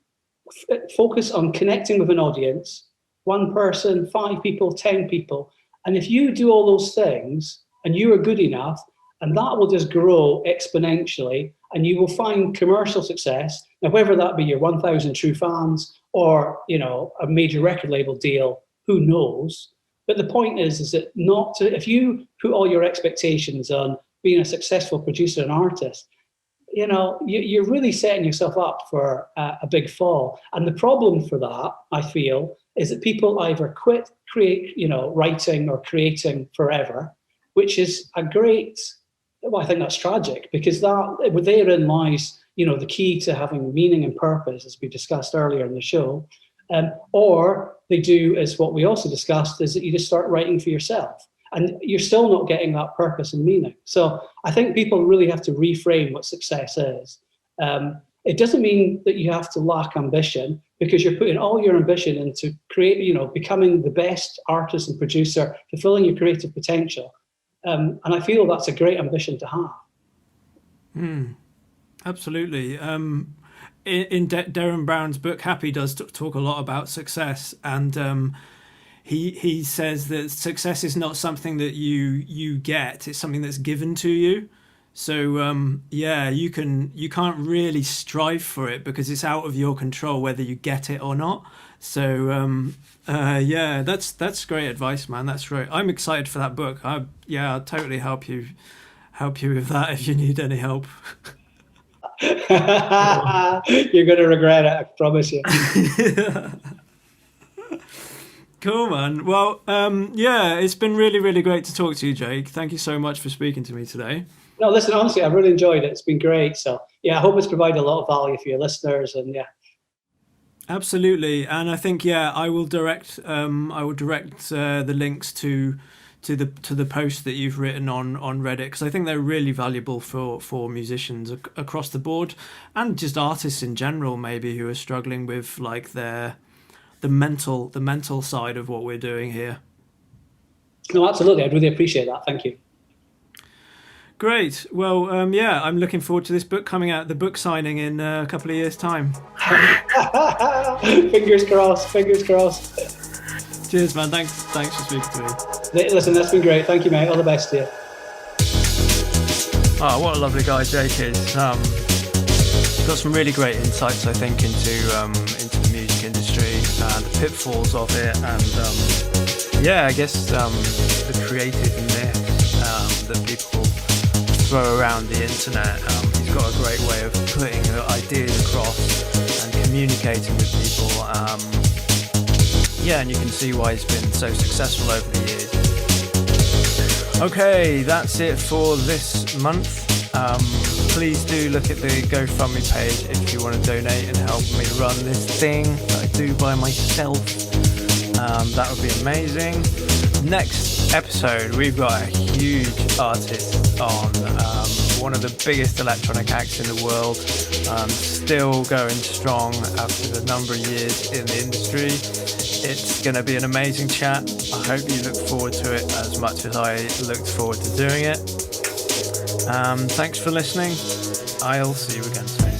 focus on connecting with an audience, 1 person, 5 people, 10 people, and if you do all those things and you are good enough, and that will just grow exponentially, and you will find commercial success. Now, whether that be your 1,000 true fans or a major record label deal, who knows? But the point is that if you put all your expectations on being a successful producer and artist, you're really setting yourself up for a big fall. And the problem for that, I feel, is that people either quit writing or creating forever, which is I think that's tragic, because therein lies, the key to having meaning and purpose, as we discussed earlier in the show. Or they do, as what we also discussed, is that you just start writing for yourself, and you're still not getting that purpose and meaning. So I think people really have to reframe what success is. It doesn't mean that you have to lack ambition, because you're putting all your ambition into becoming the best artist and producer, fulfilling your creative potential. And I feel that's a great ambition to have. Absolutely. In Derren Brown's book, Happy does talk a lot about success, and he says that success is not something that you get; it's something that's given to you. So you can't really strive for it, because it's out of your control whether you get it or not. So that's great advice, man. That's great. I'm excited for that book. I'll totally help you with that if you need any help. You're going to regret it, I promise you. Cool, man. Well, it's been really, really great to talk to you, Jake. Thank you so much for speaking to me today. No, listen, honestly, I've really enjoyed it. It's been great. So, I hope it's provided a lot of value for your listeners, and Absolutely. And I think, I will direct the links to the post that you've written on Reddit, because I think they're really valuable for musicians across the board, and just artists in general, maybe, who are struggling with like the mental side of what we're doing here. No, absolutely. I'd really appreciate that. Thank you. Great. Well, I'm looking forward to this book coming out, the book signing in a couple of years' time. Fingers crossed. Cheers, man. Thanks for speaking to me. Listen, that's been great. Thank you, mate. All the best to you. Oh, what a lovely guy Jake is. Got some really great insights, I think, into the music industry and the pitfalls of it, and I guess the creative myths that people throw around the internet. He's got a great way of putting ideas across and communicating with people. And you can see why he's been so successful over the years. Okay, that's it for this month. Please do look at the GoFundMe page if you want to donate and help me run this thing that I do by myself. That would be amazing. Next episode, we've got a huge artist on, one of the biggest electronic acts in the world, still going strong after the number of years in the industry. It's going to be an amazing chat. I hope you look forward to it as much as I looked forward to doing it. Thanks for listening. I'll see you again soon.